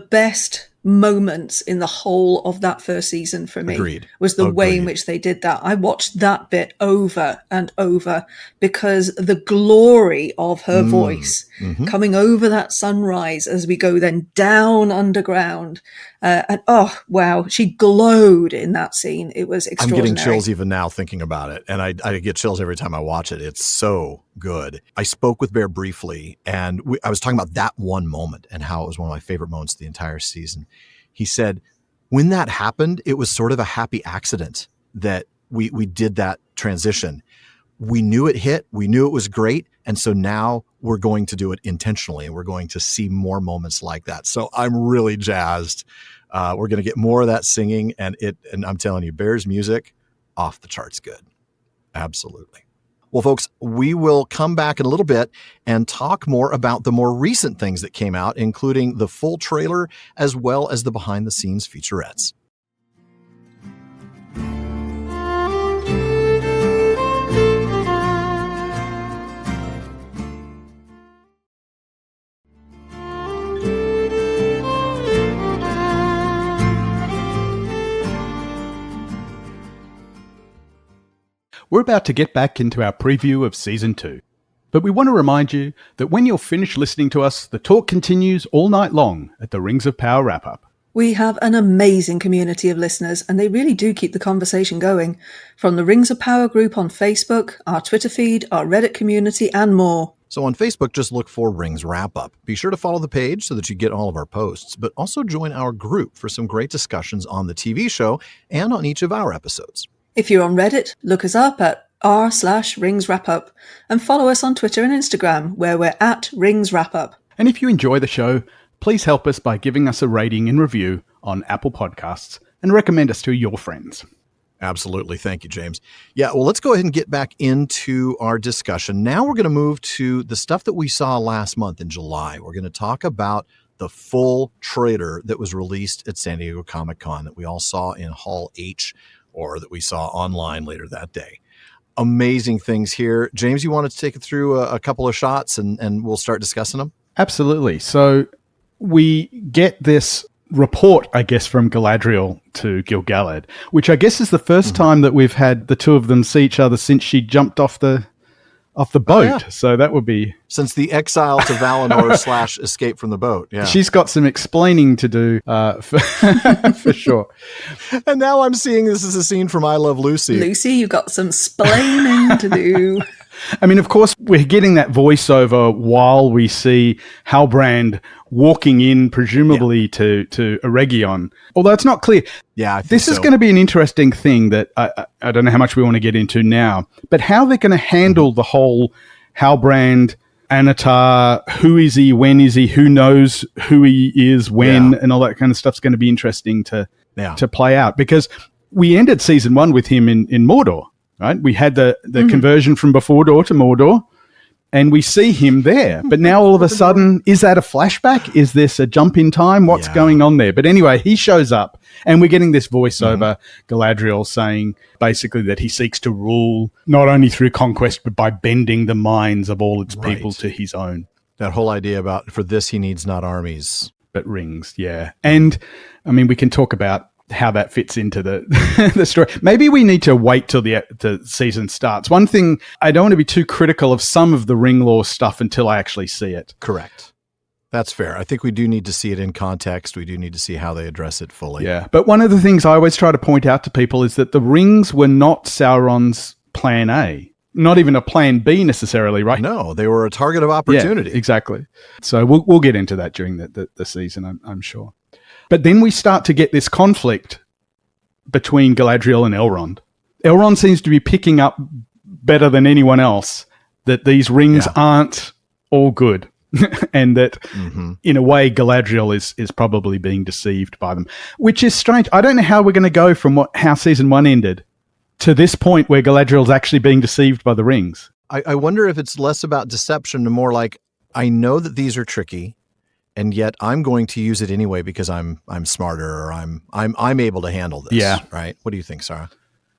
best moments in the whole of that first season for me. Agreed. Was the way in which they did that. I watched that bit over and over because the glory of her voice coming over that sunrise as we go then down underground. And oh, wow, she glowed in that scene. It was extraordinary. I'm getting chills even now thinking about it. And I get chills every time I watch it. It's so good. I spoke with Bear briefly, and I was talking about that one moment and how it was one of my favorite moments of the entire season. He said, when that happened, it was sort of a happy accident that we did that transition. We knew it hit. We knew it was great. And so now we're going to do it intentionally, and we're going to see more moments like that. So I'm really jazzed. We're going to get more of that singing, and I'm telling you, Bear's music, off the charts good. Absolutely. Well, folks, we will come back in a little bit and talk more about the more recent things that came out, including the full trailer as well as the behind-the-scenes featurettes. We're about to get back into our preview of Season 2. But we want to remind you that when you're finished listening to us, the talk continues all night long at the Rings of Power wrap-up. We have an amazing community of listeners, and they really do keep the conversation going. From the Rings of Power group on Facebook, our Twitter feed, our Reddit community, and more. So on Facebook, just look for Rings Wrap-Up. Be sure to follow the page so that you get all of our posts, but also join our group for some great discussions on the TV show and on each of our episodes. If you're on Reddit, look us up at r/RingsWrapUp and follow us on Twitter and Instagram, where we're at RingsWrapUp. And if you enjoy the show, please help us by giving us a rating and review on Apple Podcasts and recommend us to your friends. Absolutely. Thank you, James. Yeah, well, let's go ahead and get back into our discussion. Now we're going to move to the stuff that we saw last month in July. We're going to talk about the full trailer that was released at San Diego ComicCon that we all saw in Hall H, or that we saw online later that day. Amazing things here. James, you wanted to take it through a couple of shots and we'll start discussing them? Absolutely. So we get this report, I guess, from Galadriel to Gil-galad, which I guess is the first time that we've had the two of them see each other since she jumped off the off the boat. So that would be... Since the exile to Valinor / escape from the boat. Yeah. She's got some explaining to do for sure. And now I'm seeing this as a scene from I Love Lucy. Lucy, you've got some splaining to do. I mean, of course, we're getting that voiceover while we see Halbrand walking in, presumably to Eregion. Although it's not clear. Yeah, I think this is going to be an interesting thing that I don't know how much we want to get into now, but how they're going to handle the whole Halbrand, Anatar, who is he, when is he, who knows who he is, when, and all that kind of stuff's going to be interesting to play out. Because we ended season 1 with him in Mordor, right? We had the conversion from Before Door to Mordor, and we see him there. But now all of a sudden, is that a flashback? Is this a jump in time? What's going on there? But anyway, he shows up, and we're getting this voiceover, Galadriel saying basically that he seeks to rule not only through conquest, but by bending the minds of all its people to his own. That whole idea about, for this he needs not armies, but rings, And, I mean, we can talk about how that fits into the story. Maybe we need to wait till the season starts. One thing, I don't want to be too critical of some of the ring lore stuff until I actually see it. Correct. That's fair. I think we do need to see it in context. We do need to see how they address it fully. Yeah. But one of the things I always try to point out to people is that the rings were not Sauron's plan A. Not even a plan B necessarily, right? No, they were a target of opportunity. Yeah, exactly. So we'll get into that during the season, I'm sure. But then we start to get this conflict between Galadriel and Elrond. Elrond seems to be picking up better than anyone else that these rings aren't all good. And that, in a way, Galadriel is probably being deceived by them, which is strange. I don't know how we're going to go from how season 1 ended to this point where Galadriel's actually being deceived by the rings. I wonder if it's less about deception and more like, I know that these are tricky, and yet I'm going to use it anyway because I'm smarter, or I'm able to handle this. Yeah. Right. What do you think, Sarah?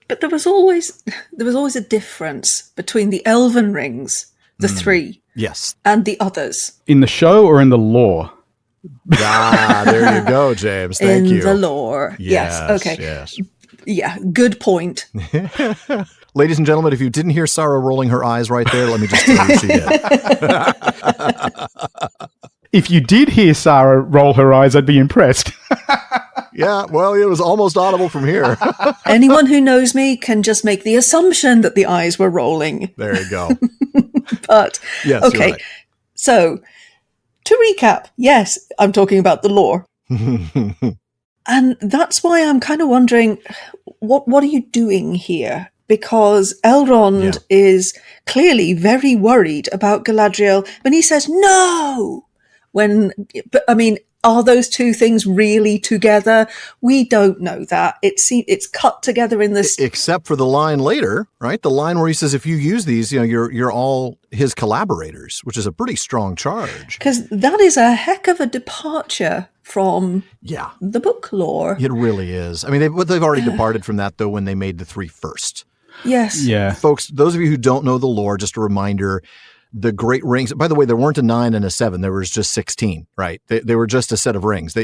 But there was always a difference between the elven rings, the 3, and the others. In the show or in the lore? There you go, James. Thank you. In the lore. Yes. Okay. Yes. Yeah. Good point. Ladies and gentlemen, if you didn't hear Sarah rolling her eyes right there, let me just tell you she did. If you did hear Sara roll her eyes, I'd be impressed. Yeah, well, it was almost audible from here. Anyone who knows me can just make the assumption that the eyes were rolling. There you go. But, yes, okay. Right. So, to recap, yes, I'm talking about the lore. And that's why I'm kind of wondering, what are you doing here? Because Elrond is clearly very worried about Galadriel when he says, no! But I mean, are those two things really together? We don't know that. It's cut together in this. Except for the line later, right? The line where he says, if you use these, you're all his collaborators, which is a pretty strong charge. Because that is a heck of a departure from the book lore. It really is. I mean, they've already departed from that, though, when they made the 3 first. Yes. Yeah. Folks, those of you who don't know the lore, just a reminder, the Great Rings, by the way, there weren't a 9 and a 7. There was just 16, right? They were just a set of rings.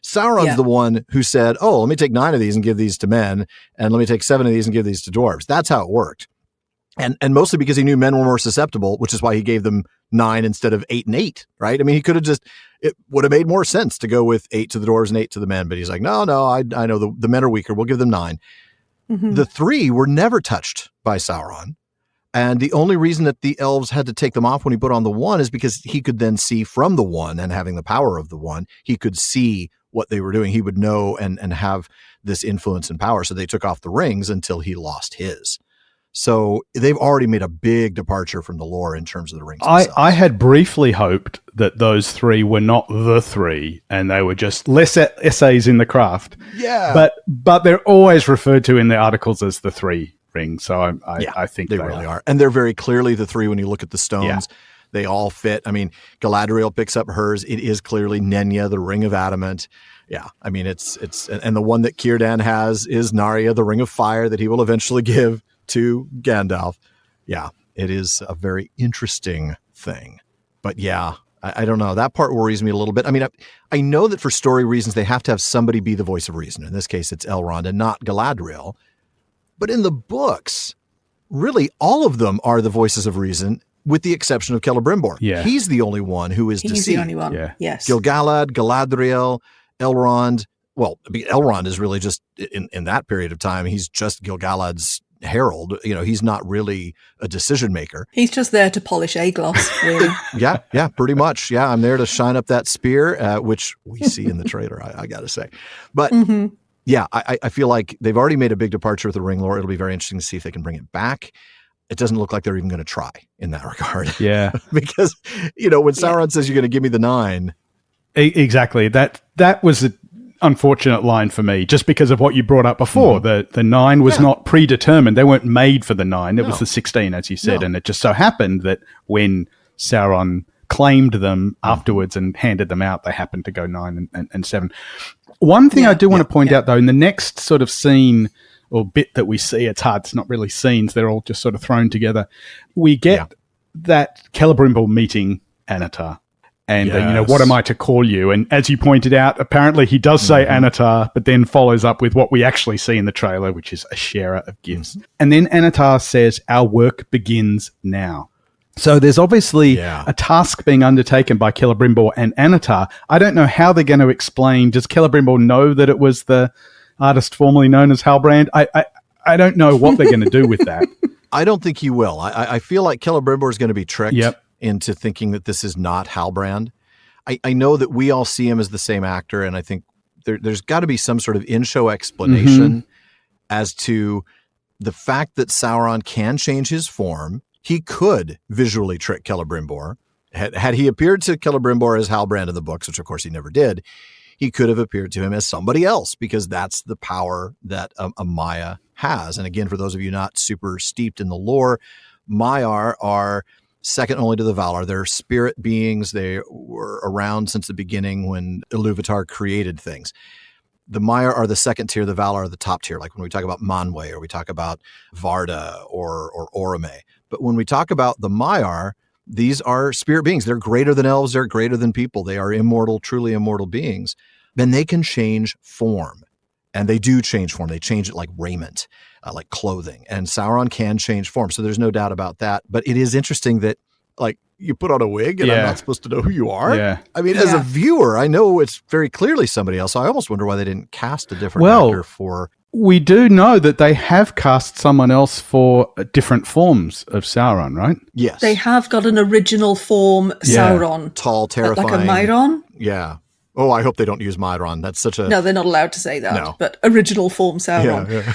Sauron's the one who said, oh, let me take 9 of these and give these to men, and let me take 7 of these and give these to dwarves. That's how it worked. And mostly because he knew men were more susceptible, which is why he gave them 9 instead of 8 and 8, right? I mean, he could have it would have made more sense to go with 8 to the dwarves and 8 to the men, but he's like, no, I know the men are weaker. We'll give them 9. Mm-hmm. The 3 were never touched by Sauron. And the only reason that the elves had to take them off when he put on the 1 is because he could then see from the 1, and having the power of the 1, he could see what they were doing. He would know and have this influence and power. So they took off the rings until he lost his. So they've already made a big departure from the lore in terms of the rings. I had briefly hoped that those 3 were not the 3 and they were just less essays in the craft. Yeah. But they're always referred to in the articles as the 3 rings. So I think they really are. And they're very clearly the 3 when you look at the stones. Yeah. They all fit. I mean, Galadriel picks up hers. It is clearly Nenya, the ring of adamant. Yeah. I mean, it's and the one that Círdan has is Narya, the ring of fire that he will eventually give to Gandalf. Yeah. It is a very interesting thing. But yeah, I don't know. That part worries me a little bit. I mean, I know that for story reasons, they have to have somebody be the voice of reason. In this case, it's Elrond and not Galadriel. But in the books, really all of them are the voices of reason, with the exception of Celebrimbor. Yeah. He's the only one who is He's deceived. the only one. Yeah. Yes. Gil-galad, Galadriel, Elrond. Well, Elrond is really just, in that period of time, he's just Gil-galad's herald. He's not really a decision maker. He's just there to polish A-gloss, really. Yeah, pretty much. Yeah, I'm there to shine up that spear, which we see in the trailer, I got to say. But yeah, I feel like they've already made a big departure with the ring lore. It'll be very interesting to see if they can bring it back. It doesn't look like they're even going to try in that regard. Yeah. Because, when Sauron says you're going to give me the 9. Exactly. That was an unfortunate line for me, just because of what you brought up before. The 9 was not predetermined. They weren't made for the 9. It was the 16, as you said. And it just so happened that when Sauron claimed them afterwards and handed them out, they happened to go 9 and 7. One thing I do want to point out, though, in the next sort of scene or bit that we see, it's not really scenes, they're all just sort of thrown together. We get that Celebrimbor meeting Anatar. And, what am I to call you? And as you pointed out, apparently he does say Anatar, but then follows up with what we actually see in the trailer, which is a sharer of gifts. And then Anatar says, our work begins now. So there's obviously a task being undertaken by Celebrimbor and Anatar. I don't know how they're going to explain. Does Celebrimbor know that it was the artist formerly known as Halbrand? I don't know what they're going to do with that. I don't think he will. I feel like Celebrimbor is going to be tricked into thinking that this is not Halbrand. I know that we all see him as the same actor, and I think there's got to be some sort of in-show explanation as to the fact that Sauron can change his form. He could visually trick Celebrimbor. Had he appeared to Celebrimbor as Halbrand in the books, which of course he never did, he could have appeared to him as somebody else, because that's the power that a Maya has. And again, for those of you not super steeped in the lore, Maiar are second only to the Valar. They're spirit beings. They were around since the beginning when Ilúvatar created things. The Maiar are the second tier. The Valar are the top tier. Like when we talk about Manwë, or we talk about Varda or Orome. But when we talk about the Maiar, these are spirit beings. They're greater than elves. They're greater than people. They are immortal, truly immortal beings. Then they can change form. And they do change form. They change it like raiment, like clothing. And Sauron can change form. So there's no doubt about that. But it is interesting that, like, you put on a wig and I'm not supposed to know who you are. Yeah. I mean, as a viewer, I know it's very clearly somebody else. So I almost wonder why they didn't cast a different actor for... We do know that they have cast someone else for different forms of Sauron, right? Yes. They have got an original form Sauron. Tall, terrifying. Like a Mairon? Yeah. Oh, I hope they don't use Mairon. That's such a... No, they're not allowed to say that. No. But original form Sauron. Yeah.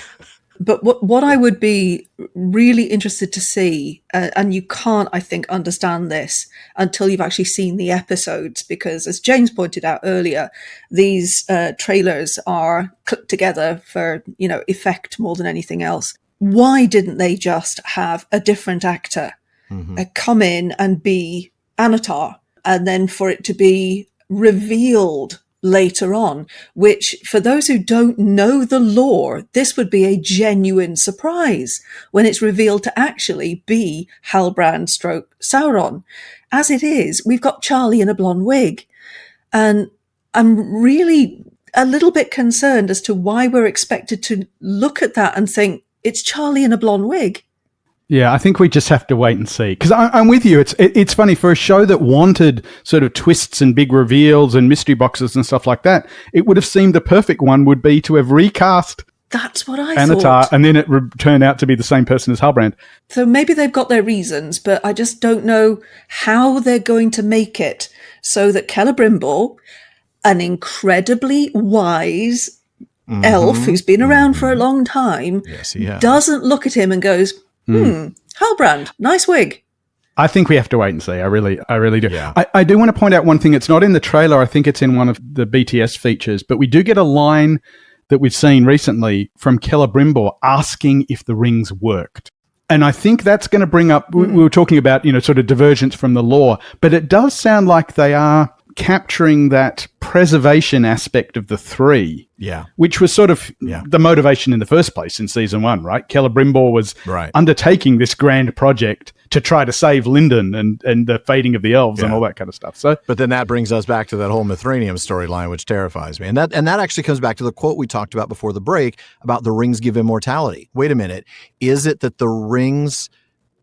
But what I would be really interested to see, and you can't, I think, understand this until you've actually seen the episodes, because as James pointed out earlier, these trailers are clipped together for, effect more than anything else. Why didn't they just have a different actor come in and be Anatar, and then for it to be revealed later on, which for those who don't know the lore, this would be a genuine surprise when it's revealed to actually be Halbrand / Sauron. As it is, we've got Charlie in a blonde wig. And I'm really a little bit concerned as to why we're expected to look at that and think, it's Charlie in a blonde wig. Yeah, I think we just have to wait and see. Because I'm with you. It's funny, for a show that wanted sort of twists and big reveals and mystery boxes and stuff like that, it would have seemed the perfect one would be to have recast That's what I Anatar, thought. and then it would turn out to be the same person as Halbrand. So maybe they've got their reasons, but I just don't know how they're going to make it so that Celebrimbor, an incredibly wise elf who's been around for a long time, doesn't look at him and goes, Halbrand, nice wig. I think we have to wait and see. I really do. Yeah. I do want to point out one thing. It's not in the trailer. I think it's in one of the BTS features, but we do get a line that we've seen recently from Celebrimbor asking if the rings worked. And I think that's going to bring up, we were talking about, sort of divergence from the lore, but it does sound like they are capturing that preservation aspect of the three, which was sort of the motivation in the first place in season 1, right? Celebrimbor was undertaking this grand project to try to save Lyndon and the fading of the elves and all that kind of stuff. So, but then that brings us back to that whole Mithranium storyline, which terrifies me. And that actually comes back to the quote we talked about before the break about the rings give immortality. Wait a minute. Is it that the rings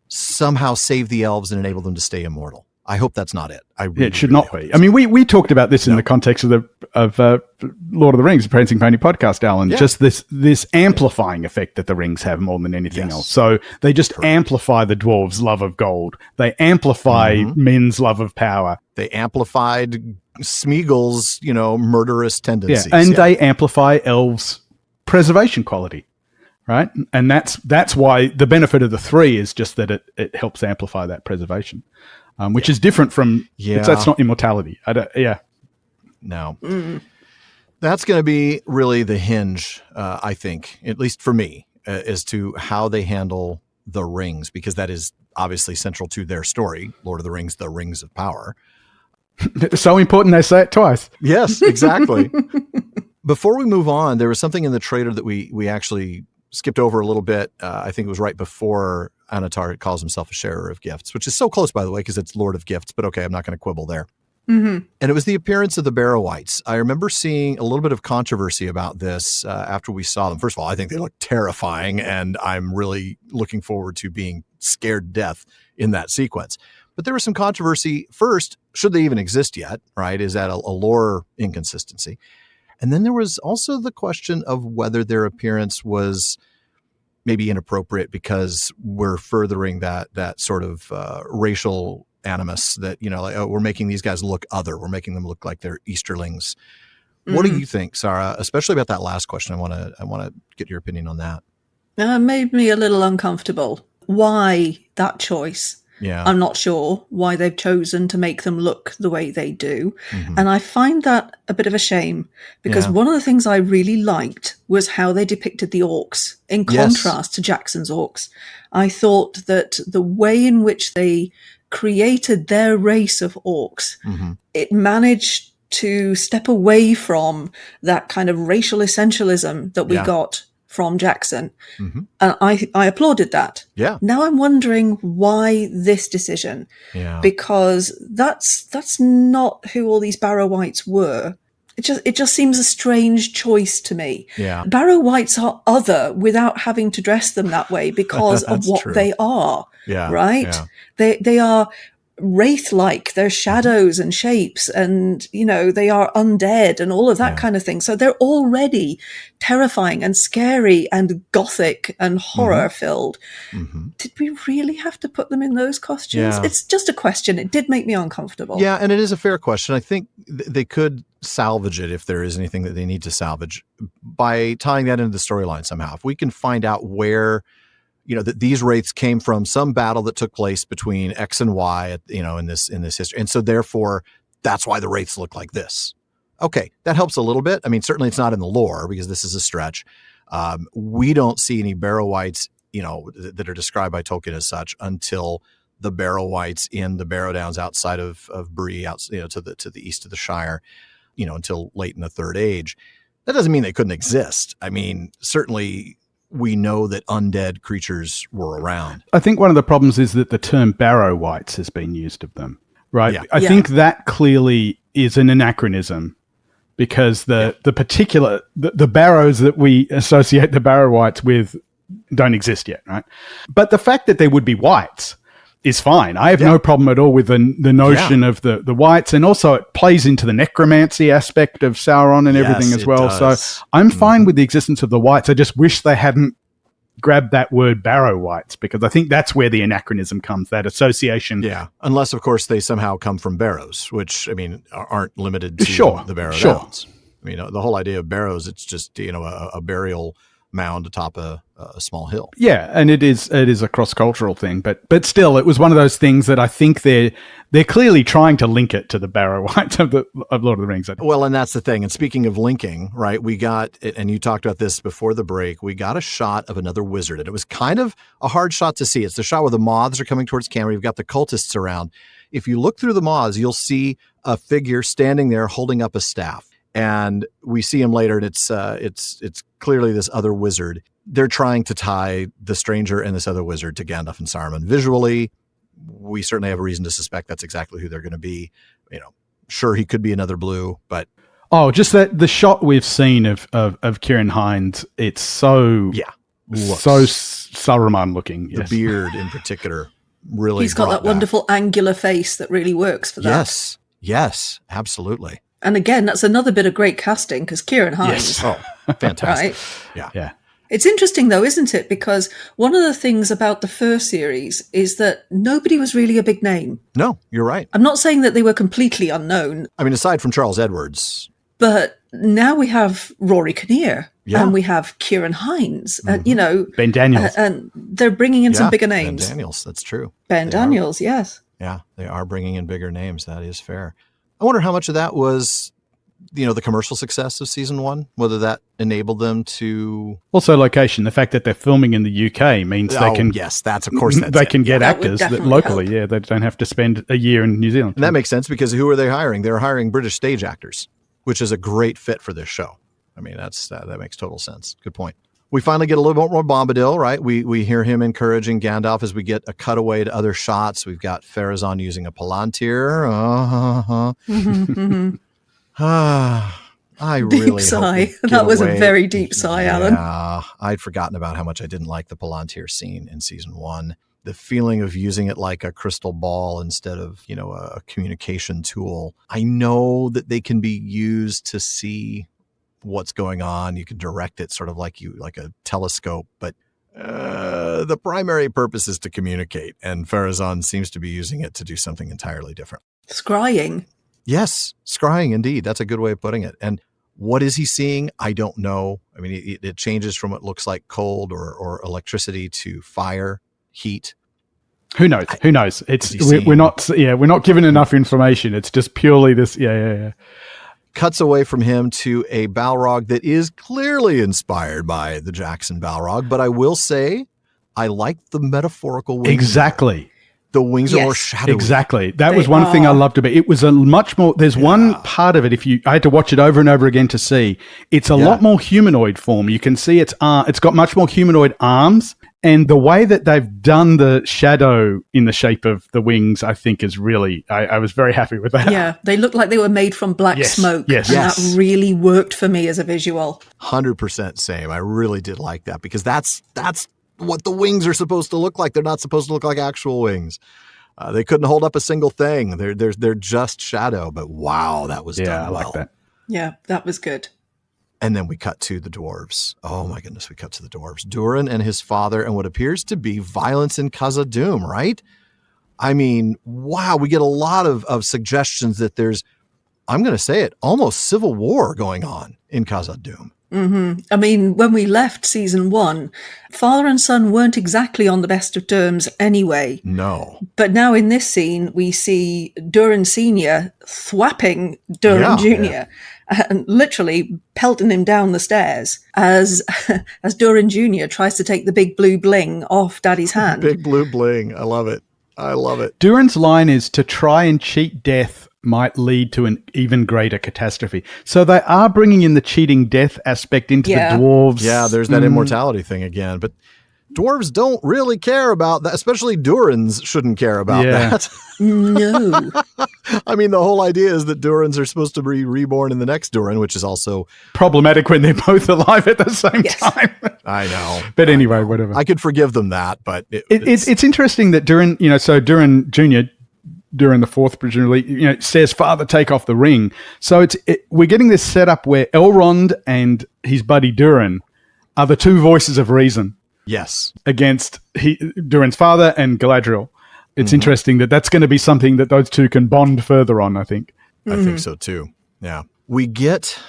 somehow save the elves and enable them to stay immortal? I hope that's not it. It should not be. I mean, we talked about this in the context of Lord of the Rings, the Prancing Pony podcast, Alan. Yeah. Just this amplifying effect that the rings have more than anything else. So they just amplify the dwarves' love of gold. They amplify men's love of power. They amplified Smeagol's, murderous tendencies. Yeah, and they amplify elves' preservation quality. Right, and that's why the benefit of the 3 is just that it helps amplify that preservation. Which is different from, that's not immortality. No. That's going to be really the hinge, I think, at least for me, as to how they handle the rings, because that is obviously central to their story, Lord of the Rings, the Rings of Power. So important they say it twice. Yes, exactly. Before we move on, there was something in the trailer that we actually skipped over a little bit. I think it was right before Anatar calls himself a sharer of gifts, which is so close, by the way, because it's Lord of Gifts. But okay, I'm not going to quibble there. And it was the appearance of the Barrow-wights. I remember seeing a little bit of controversy about this after we saw them. First of all, I think they look terrifying, and I'm really looking forward to being scared to death in that sequence. But there was some controversy. First, should they even exist yet, right? Is that a lore inconsistency? And then there was also the question of whether their appearance was maybe inappropriate because we're furthering that sort of racial animus that, we're making these guys look other. We're making them look like they're Easterlings. What do you think, Sara? Especially about that last question. I want to get your opinion on that. Made me a little uncomfortable. Why that choice? Yeah. I'm not sure why they've chosen to make them look the way they do. And I find that a bit of a shame because one of the things I really liked was how they depicted the orcs in contrast to Jackson's orcs. I thought that the way in which they created their race of orcs, it managed to step away from that kind of racial essentialism that we got from Jackson. And I applauded that. Yeah. Now I'm wondering why this decision. Yeah. Because that's not who all these Barrow-wights were. It just seems a strange choice to me. Yeah. Barrow-wights are other without having to dress them that way because of what they are. Yeah. Right? Yeah. They are wraith-like, they're shadows and shapes, and they are undead and all of that kind of thing. So they're already terrifying and scary and gothic and horror filled. Did we really have to put them in those costumes? It's just a question. It did make me uncomfortable. Yeah, and it is a fair question. I think they could salvage it if there is anything that they need to salvage by tying that into the storyline somehow. If we can find out where that these wraiths came from some battle that took place between X and Y, in this history. And so therefore that's why the wraiths look like this. Okay. That helps a little bit. I mean, certainly it's not in the lore because this is a stretch. We don't see any Barrow-wights, that are described by Tolkien as such until the Barrow-wights in the Barrow Downs outside of Bree, out, to the east of the Shire, until late in the Third Age. That doesn't mean they couldn't exist. I mean, certainly we know that undead creatures were around. I think one of the problems is that the term Barrow-wights has been used of them, right? Yeah. I think that clearly is an anachronism because the particular, the Barrows that we associate the Barrow-wights with don't exist yet, right? But the fact that there would be whites is fine. I have no problem at all with the notion of the whites, and also it plays into the necromancy aspect of Sauron and everything as well. Does. So I'm fine with the existence of the whites. I just wish they hadn't grabbed that word Barrow-wights because I think that's where the anachronism comes, that association. Yeah, unless, of course, they somehow come from barrows, which, I mean, aren't limited to the Barrow Downs. I mean, the whole idea of barrows, it's just, a burial mound atop a small hill. Yeah, and it is a cross-cultural thing, but still, it was one of those things that I think they're clearly trying to link it to the Barrow-wights of Lord of the Rings. Well, and that's the thing. And speaking of linking, right, we got, and you talked about this before the break, we got a shot of another wizard, and it was kind of a hard shot to see. It's the shot where the moths are coming towards camera. You've got the cultists around. If you look through the moths, you'll see a figure standing there holding up a staff. And we see him later, and it's clearly this other wizard. They're trying to tie the stranger and this other wizard to Gandalf and Saruman visually. we certainly have a reason to suspect that's exactly who they're going to be. Sure, he could be another blue, but just that the shot we've seen of Kieran Hines, it's so Saruman looking. The beard in particular really. He's got that wonderful angular face that really works for that. Yes, absolutely. And again, that's another bit of great casting because Kieran Hines. Yes. Oh, fantastic. Right? Yeah. It's interesting though, isn't it? Because one of the things about the first series is that nobody was really a big name. No, you're right. I'm not saying that they were completely unknown. I mean, aside from Charles Edwards. But now we have Rory Kinnear and we have Kieran Hines and, Ben Daniels. And they're bringing in some bigger names. Ben Daniels, that's true. Ben Daniels, yes. Yeah, they are bringing in bigger names. That is fair. I wonder how much of that was, the commercial success of season 1, whether that enabled them to... Also location. The fact that they're filming in the UK means they can... Yes, that's they can get actors locally. Help. Yeah, they don't have to spend a year in New Zealand. And that makes sense because who are they hiring? They're hiring British stage actors, which is a great fit for this show. I mean, that makes total sense. Good point. We finally get a little bit more Bombadil, right? We hear him encouraging Gandalf as we get a cutaway to other shots. We've got Pharazôn using a Palantir. I really deep sigh. That was a very deep sigh, Alan. Yeah, I'd forgotten about how much I didn't like the Palantir scene in season 1. The feeling of using it like a crystal ball instead of, a communication tool. I know that they can be used to see what's going on. You can direct it sort of like a telescope, but the primary purpose is to communicate. And Pharazôn seems to be using it to do something entirely different. Scrying. Yes, scrying indeed. That's a good way of putting it. And what is he seeing? I don't know. I mean, it changes from what looks like cold or electricity to fire, heat. Who knows? Who knows? We're not given enough information. It's just purely this. Yeah. Cuts away from him to a Balrog that is clearly inspired by the Jackson Balrog. But I will say, I like the metaphorical wings. Exactly. The wings are more shadowy. Exactly. That was one thing I loved about it. It was a much more, there's one part of it, I had to watch it over and over again to see, it's a lot more humanoid form. You can see it's got much more humanoid arms. And the way that they've done the shadow in the shape of the wings, I think is really, I was very happy with that. Yeah, they look like they were made from black smoke. Yes. And that really worked for me as a visual. 100% same. I really did like that because that's what the wings are supposed to look like. They're not supposed to look like actual wings. They couldn't hold up a single thing. They're just shadow, but wow, that was done well. I like that. Yeah, that was good. And then we cut to the dwarves. Oh my goodness, we cut to the dwarves. Durin and his father and what appears to be violence in Khazad-dûm, right? I mean, wow, we get a lot of suggestions that there's, I'm going to say it, almost civil war going on in Khazad-dûm. Mm-hmm. I mean, when we left season 1, father and son weren't exactly on the best of terms anyway. No. But now in this scene, we see Durin Sr. thwapping Durin Jr. And literally pelting him down the stairs as Durin Jr. tries to take the big blue bling off Daddy's hand. Big blue bling. I love it. Durin's line is to try and cheat death might lead to an even greater catastrophe. So they are bringing in the cheating death aspect into the dwarves. Yeah, there's that immortality thing again. But dwarves don't really care about that, especially Durins shouldn't care about that. No. I mean, the whole idea is that Durins are supposed to be reborn in the next Durin, which is also problematic when they're both alive at the same time. I know. But anyway, whatever. I could forgive them that, but it's interesting that Durin, so Durin Jr., Durin the Fourth, presumably, says, "Father, take off the ring." So we're getting this setup where Elrond and his buddy Durin are the two voices of reason. Yes, against Durin's father and Galadriel. It's interesting that that's going to be something that those two can bond further on. I think. I think so too. Yeah, we get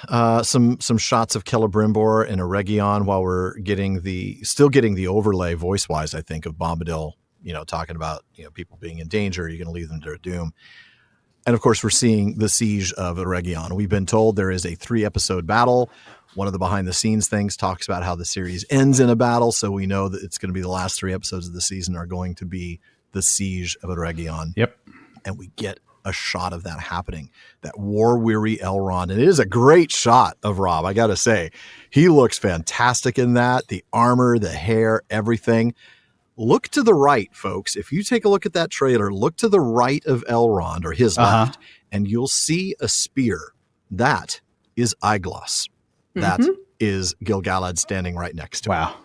some shots of Celebrimbor and Eregion while we're still getting the overlay voice wise. I think of Bombadil. Talking about, people being in danger, you're going to leave them to their doom. And of course, we're seeing the siege of Eregion. We've been told there is a 3-episode battle. One of the behind the scenes things talks about how the series ends in a battle. So we know that it's going to be the last 3 episodes of the season are going to be the siege of Eregion. Yep. And we get a shot of that happening, that war-weary Elrond. And it is a great shot of Rob, I got to say. He looks fantastic in that. The armor, the hair, everything. look to the right, folks. If you take a look at that trailer, look to the right of Elrond, or his left, and you'll see a spear. That is Aeglas. That is Gil-galad standing right next to him. Wow.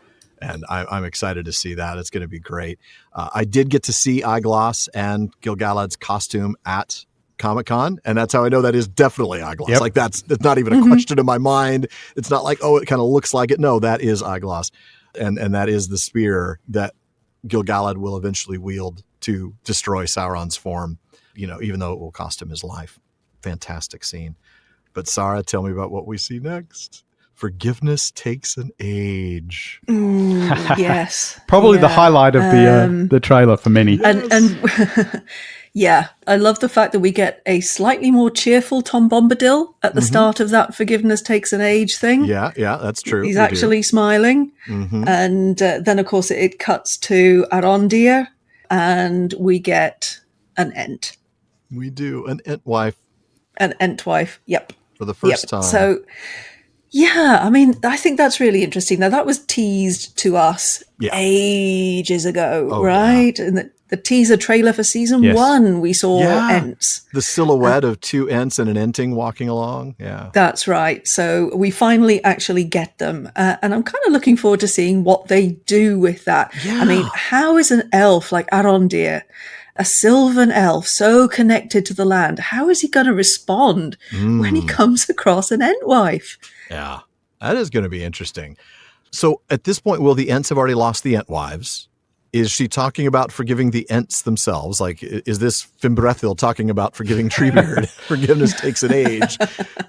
And I'm excited to see that. It's going to be great. I did get to see Aeglas and Gil-galad's costume at ComicCon, and that's how I know that is definitely Aeglas. Yep. Like that's not even a question in my mind. It's not like, oh, it kind of looks like it. No, that is Aeglas. And that is the spear that Gil-galad will eventually wield to destroy Sauron's form, even though it will cost him his life. Fantastic scene. But Sara, tell me about what we see next. Forgiveness takes an age. Yes. Probably the highlight of the trailer for many. And yeah, I love the fact that we get a slightly more cheerful Tom Bombadil at the start of that Forgiveness Takes an Age thing. Yeah, that's true. He's actually smiling. And then, of course, it cuts to Arondir, and we get an Ent. We do. An Entwife. An Entwife, yep. For the first time. So, yeah, I mean, I think that's really interesting. Now, that was teased to us ages ago, right? Yeah. And the teaser trailer for season 1, we saw Ents. The silhouette of two Ents and an Enting walking along. Yeah. That's right. So we finally actually get them. And I'm kind of looking forward to seeing what they do with that. Yeah. I mean, how is an elf like Arondir, a sylvan elf so connected to the land, how is he going to respond when he comes across an Entwife? Yeah, that is going to be interesting. So at this point, will the Ents have already lost the Entwives? Is she talking about forgiving the Ents themselves? Like, is this Fimbrethil talking about forgiving Treebeard? Forgiveness takes an age.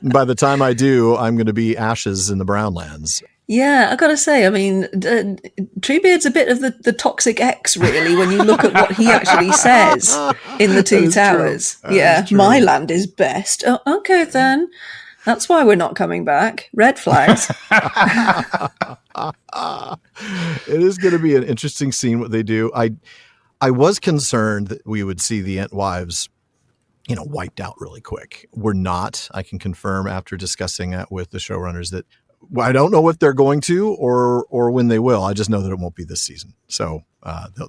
And by the time I do, I'm going to be ashes in the Brownlands. Yeah, I got to say, I mean, Treebeard's a bit of the toxic ex, really, when you look at what he actually says in the Two Towers. Yeah, my land is best. Oh, okay, then. That's why we're not coming back. Red flags. It is going to be an interesting scene what they do. I was concerned that we would see the Entwives, wiped out really quick. We're not. I can confirm after discussing that with the showrunners that I don't know if they're going to or when they will. I just know that it won't be this season. So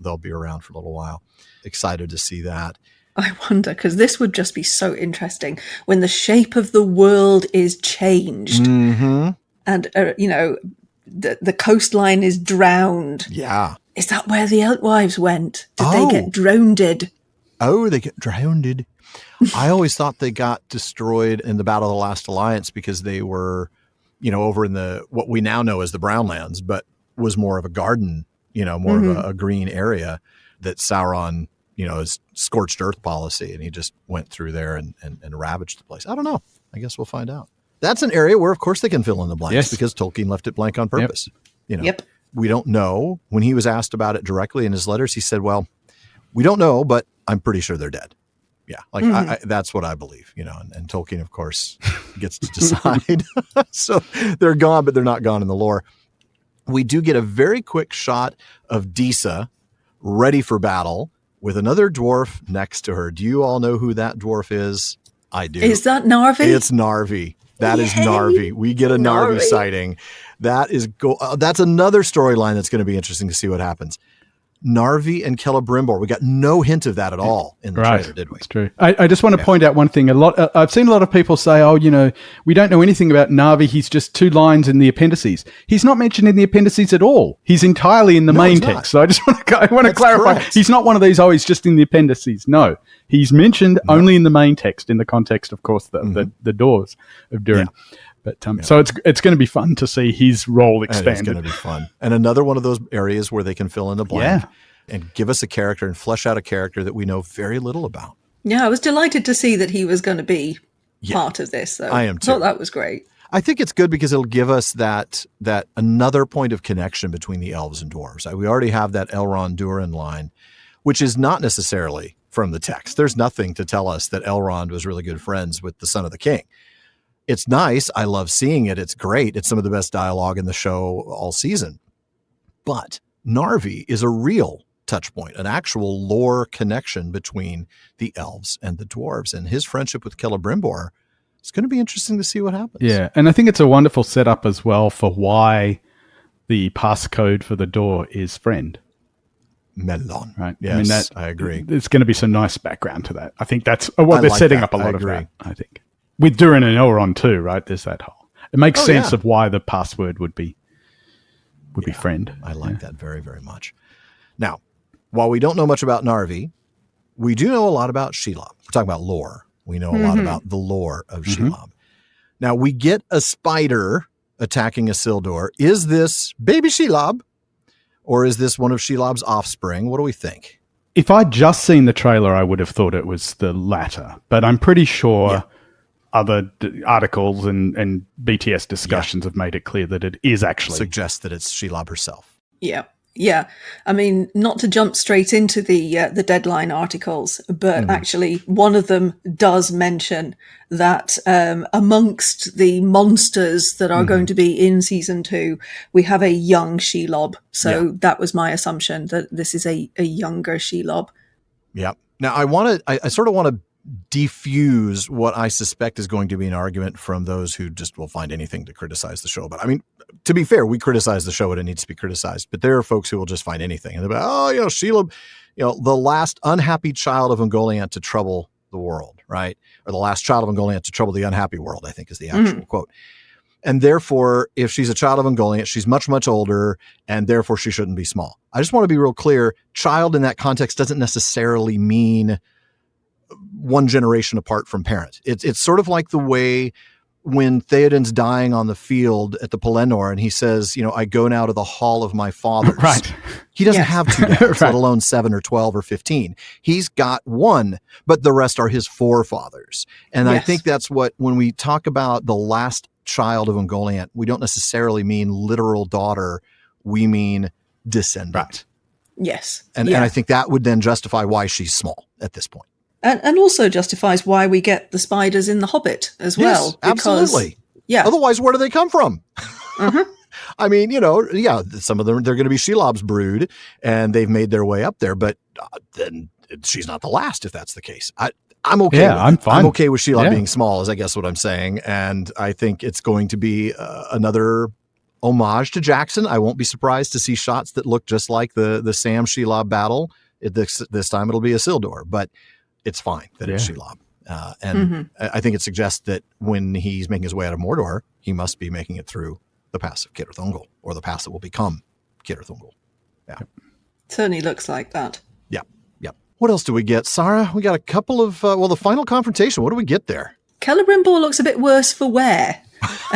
they'll be around for a little while. Excited to see that. I wonder, because this would just be so interesting when the shape of the world is changed and, the coastline is drowned. Yeah. Is that where the Eltwives went? Did they get drowned? Oh, they get drowned. I always thought they got destroyed in the Battle of the Last Alliance because they were, over in what we now know as the Brownlands, but was more of a garden, more of a green area that Sauron, his scorched earth policy, and he just went through there and ravaged the place. I don't know. I guess we'll find out. That's an area where, of course, they can fill in the blanks because Tolkien left it blank on purpose. Yep. We don't know. When he was asked about it directly in his letters, he said, well, we don't know, but I'm pretty sure they're dead. Yeah. Like that's what I believe, and Tolkien, of course, gets to decide. So they're gone, but they're not gone in the lore. We do get a very quick shot of Disa ready for battle with another dwarf next to her. Do you all know who that dwarf is? I do. Is that Narvi? It's Narvi. That is Narvi. We get a Narvi sighting. That's another storyline that's going to be interesting to see what happens. Narvi and Celebrimbor. We got no hint of that at all in the trailer, did we? That's true. I just want to point out one thing. I've seen a lot of people say, we don't know anything about Narvi. He's just 2 lines in the appendices. He's not mentioned in the appendices at all. He's entirely in the main text. So I just want to clarify. Correct. He's not one of these, he's just in the appendices. No, he's mentioned only in the main text, in the context, of course, the doors of Durin. Yeah. But so it's going to be fun to see his role expanded. It's going to be fun. And another one of those areas where they can fill in the blank and give us a character and flesh out a character that we know very little about. Yeah, I was delighted to see that he was going to be part of this. So I am too. I thought that was great. I think it's good because it'll give us that another point of connection between the elves and dwarves. We already have that Elrond Durin line, which is not necessarily from the text. There's nothing to tell us that Elrond was really good friends with the son of the king. It's nice. I love seeing it. It's great. It's some of the best dialogue in the show all season. But Narvi is a real touch point, an actual lore connection between the elves and the dwarves. And his friendship with Celebrimbor, it's going to be interesting to see what happens. Yeah, and I think it's a wonderful setup as well for why the passcode for the door is friend. Melon. Right. Yes, I agree. There's going to be some nice background to that. I think that's what they're like setting that. up a lot I of agree. that, I think. With Durin and Elrond too, right? There's that whole... It makes sense of why the password would be friend. I like that very, very much. Now, while we don't know much about Narvi, we do know a lot about Shelob. We're talking about lore. We know a lot about the lore of Shelob. Now, we get a spider attacking Isildur. Is this baby Shelob, or is this one of Shelob's offspring? What do we think? If I'd just seen the trailer, I would have thought it was the latter. But I'm pretty sure other articles and BTS discussions have made it clear that it is actually... Suggests that it's Shelob herself. Yeah. Yeah. I mean, not to jump straight into the Deadline articles, but actually one of them does mention that amongst the monsters that are going to be in season 2, we have a young Shelob. So that was my assumption, that this is a younger Shelob. Yeah. Now I sort of want to defuse what I suspect is going to be an argument from those who just will find anything to criticize the show. But I mean, to be fair, we criticize the show when it needs to be criticized, but there are folks who will just find anything. And they'll be, Shelob, the last unhappy child of Ungoliant to trouble the world, right? Or the last child of Ungoliant to trouble the unhappy world, I think is the actual quote. And therefore, if she's a child of Ungoliant, she's much, much older, and therefore she shouldn't be small. I just want to be real clear. Child in that context doesn't necessarily mean one generation apart from parent. It's sort of like the way when Theoden's dying on the field at the Pelennor and he says, I go now to the hall of my fathers. Right. He doesn't have two dads, let alone 7 or 12 or 15. He's got one, but the rest are his forefathers. And I think that's what, when we talk about the last child of Ungoliant, we don't necessarily mean literal daughter. We mean descendant. Right. Yes. And I think that would then justify why she's small at this point. And also justifies why we get the spiders in The Hobbit as well. Yes, absolutely. Yeah. Otherwise, where do they come from? I mean, some of them, they're going to be Shelob's brood, and they've made their way up there. But then she's not the last, if that's the case. I'm okay. Yeah, I'm fine. I'm okay with Shelob being small, is I guess what I'm saying. And I think it's going to be another homage to Jackson. I won't be surprised to see shots that look just like the Sam Shelob battle. This time it'll be Isildur, but it's fine that it's Shelob. I think it suggests that when he's making his way out of Mordor, he must be making it through the pass of Cirith Ungol, or the pass that will become Cirith Ungol. Yeah. Certainly looks like that. Yeah. Yeah. What else do we get, Sara? We got a couple of, the final confrontation. What do we get there? Celebrimbor looks a bit worse for wear.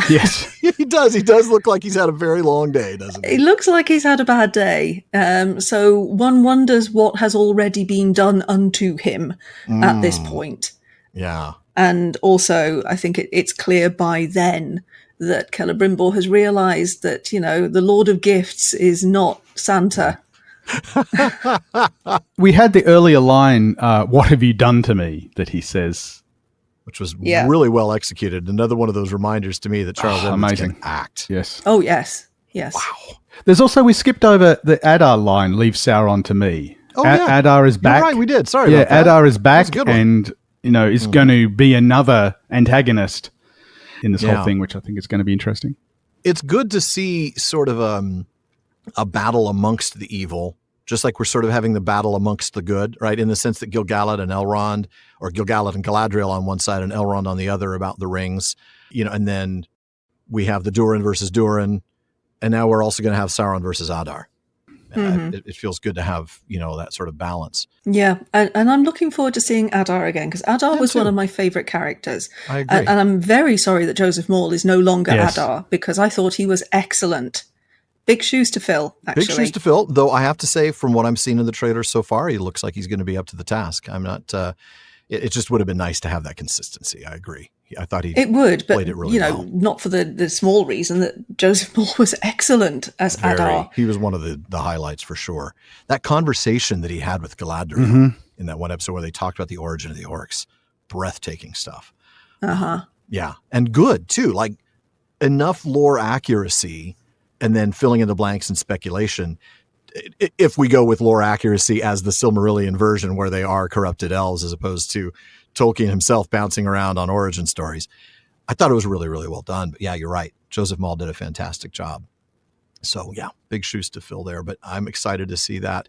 Yes. He does. He does look like he's had a very long day, doesn't he? It looks like he's had a bad day. So one wonders what has already been done unto him at this point. Yeah. And also, I think it's clear by then that Celebrimbor has realized that, the Lord of Gifts is not Santa. We had the earlier line, what have you done to me, that he says... Which was really well executed. Another one of those reminders to me that Charles Edmonds can act. Yes. Oh, yes. Yes. Wow. There's also, we skipped over the Adar line, leave Sauron to me. Oh, yeah. Adar is back. You're right, we did. Sorry about that. Adar is back and, is going to be another antagonist in this whole thing, which I think is going to be interesting. It's good to see sort of a battle amongst the evil, just like we're sort of having the battle amongst the good, right? In the sense that Gil-galad and Elrond, or Gil-galad and Galadriel on one side and Elrond on the other about the rings, and then we have the Durin versus Durin, and now we're also going to have Sauron versus Adar. It feels good to have, that sort of balance. Yeah, and I'm looking forward to seeing Adar again, because Adar was one of my favourite characters. I agree. And I'm very sorry that Joseph Maul is no longer Adar, because I thought he was excellent. Big shoes to fill, actually. Big shoes to fill, though I have to say, from what I'm seeing in the trailer so far, he looks like he's going to be up to the task. I'm not... It just would have been nice to have that consistency. I agree. I thought he played it really well. Not for the small reason that Joseph Maul was excellent as Adar. He was one of the highlights for sure. That conversation that he had with Galadriel in that one episode where they talked about the origin of the orcs, breathtaking stuff. Yeah, and good too. Like enough lore accuracy, and then filling in the blanks and speculation. If we go with lore accuracy as the Silmarillion version, where they are corrupted elves as opposed to Tolkien himself bouncing around on origin stories, I thought it was really, really well done. But yeah, you're right. Joseph Maul did a fantastic job. So yeah, big shoes to fill there, but I'm excited to see that.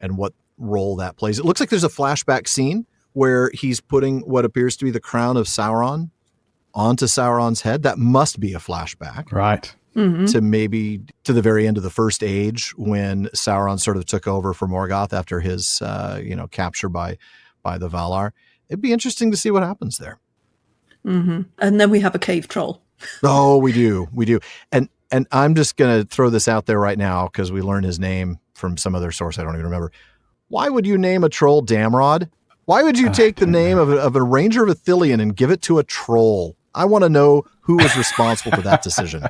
and what role that plays. It looks like there's a flashback scene where he's putting what appears to be the crown of Sauron onto Sauron's head. That must be a flashback. Right. To maybe to the very end of the First Age when Sauron sort of took over for Morgoth after his, capture by the Valar. It'd be interesting to see what happens there. Mm-hmm. And then we have a cave troll. Oh, we do. And I'm just going to throw this out there right now because we learned his name from some other source. I don't even remember. Why would you name a troll Damrod? Why would you take the name of a Ranger of Ithilien and give it to a troll? I want to know who was responsible for that decision.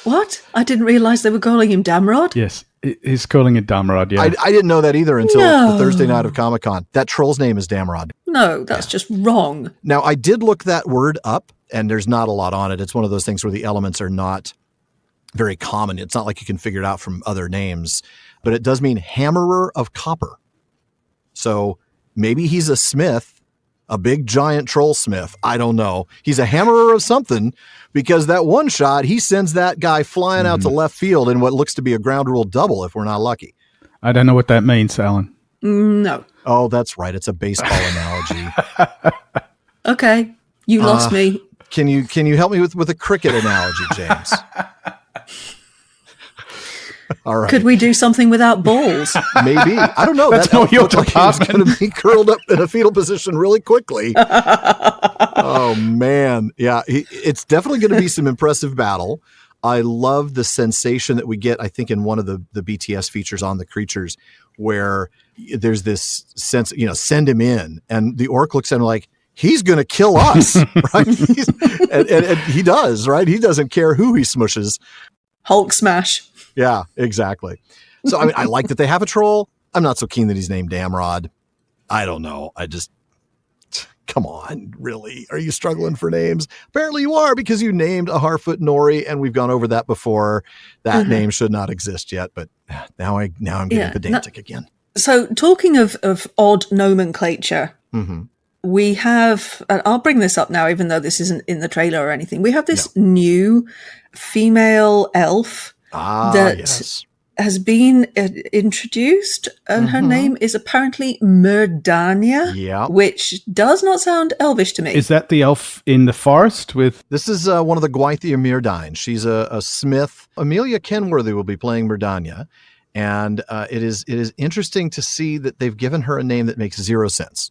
What? I didn't realize they were calling him Damrod. Yes, he's calling it Damrod, yeah. I didn't know that either until the Thursday night of Comic-Con. That troll's name is Damrod. No, that's just wrong. Now, I did look that word up, and there's not a lot on it. It's one of those things where the elements are not very common. It's not like you can figure it out from other names, but it does mean hammerer of copper. So maybe he's a smith, a big giant troll smith. I don't know. He's a hammerer of something because that one shot, he sends that guy flying out to left field in what looks to be a ground rule double if we're not lucky. I don't know what that means, Alan. No. Oh, that's right. It's a baseball analogy. Okay. You lost me. Can you help me with a cricket analogy, James? All right. Could we do something without balls? Maybe. I don't know. That's that more your looked like he was going to be curled up in a fetal position really quickly. Oh, man. Yeah, it's definitely going to be some impressive battle. I love the sensation that we get, I think, in one of the BTS features on the creatures where there's this sense, send him in. And the orc looks at him like, he's going to kill us, right? And he does, right? He doesn't care who he smushes. Hulk smash. Yeah, exactly. So, I mean, I like that they have a troll. I'm not so keen that he's named Damrod. I don't know. Come on, really? Are you struggling for names? Apparently you are because you named a Harfoot Nori, and we've gone over that before. That name should not exist yet, but now I'm getting pedantic again. So talking of odd nomenclature, we have, I'll bring this up now, even though this isn't in the trailer or anything. We have this new female elf that has been introduced, and her name is apparently Merdania, which does not sound elvish to me. Is that the elf in the forest with... This is one of the Gwythia Myrdain. She's a smith. Amelia Kenworthy will be playing Merdania, and it is interesting to see that they've given her a name that makes zero sense.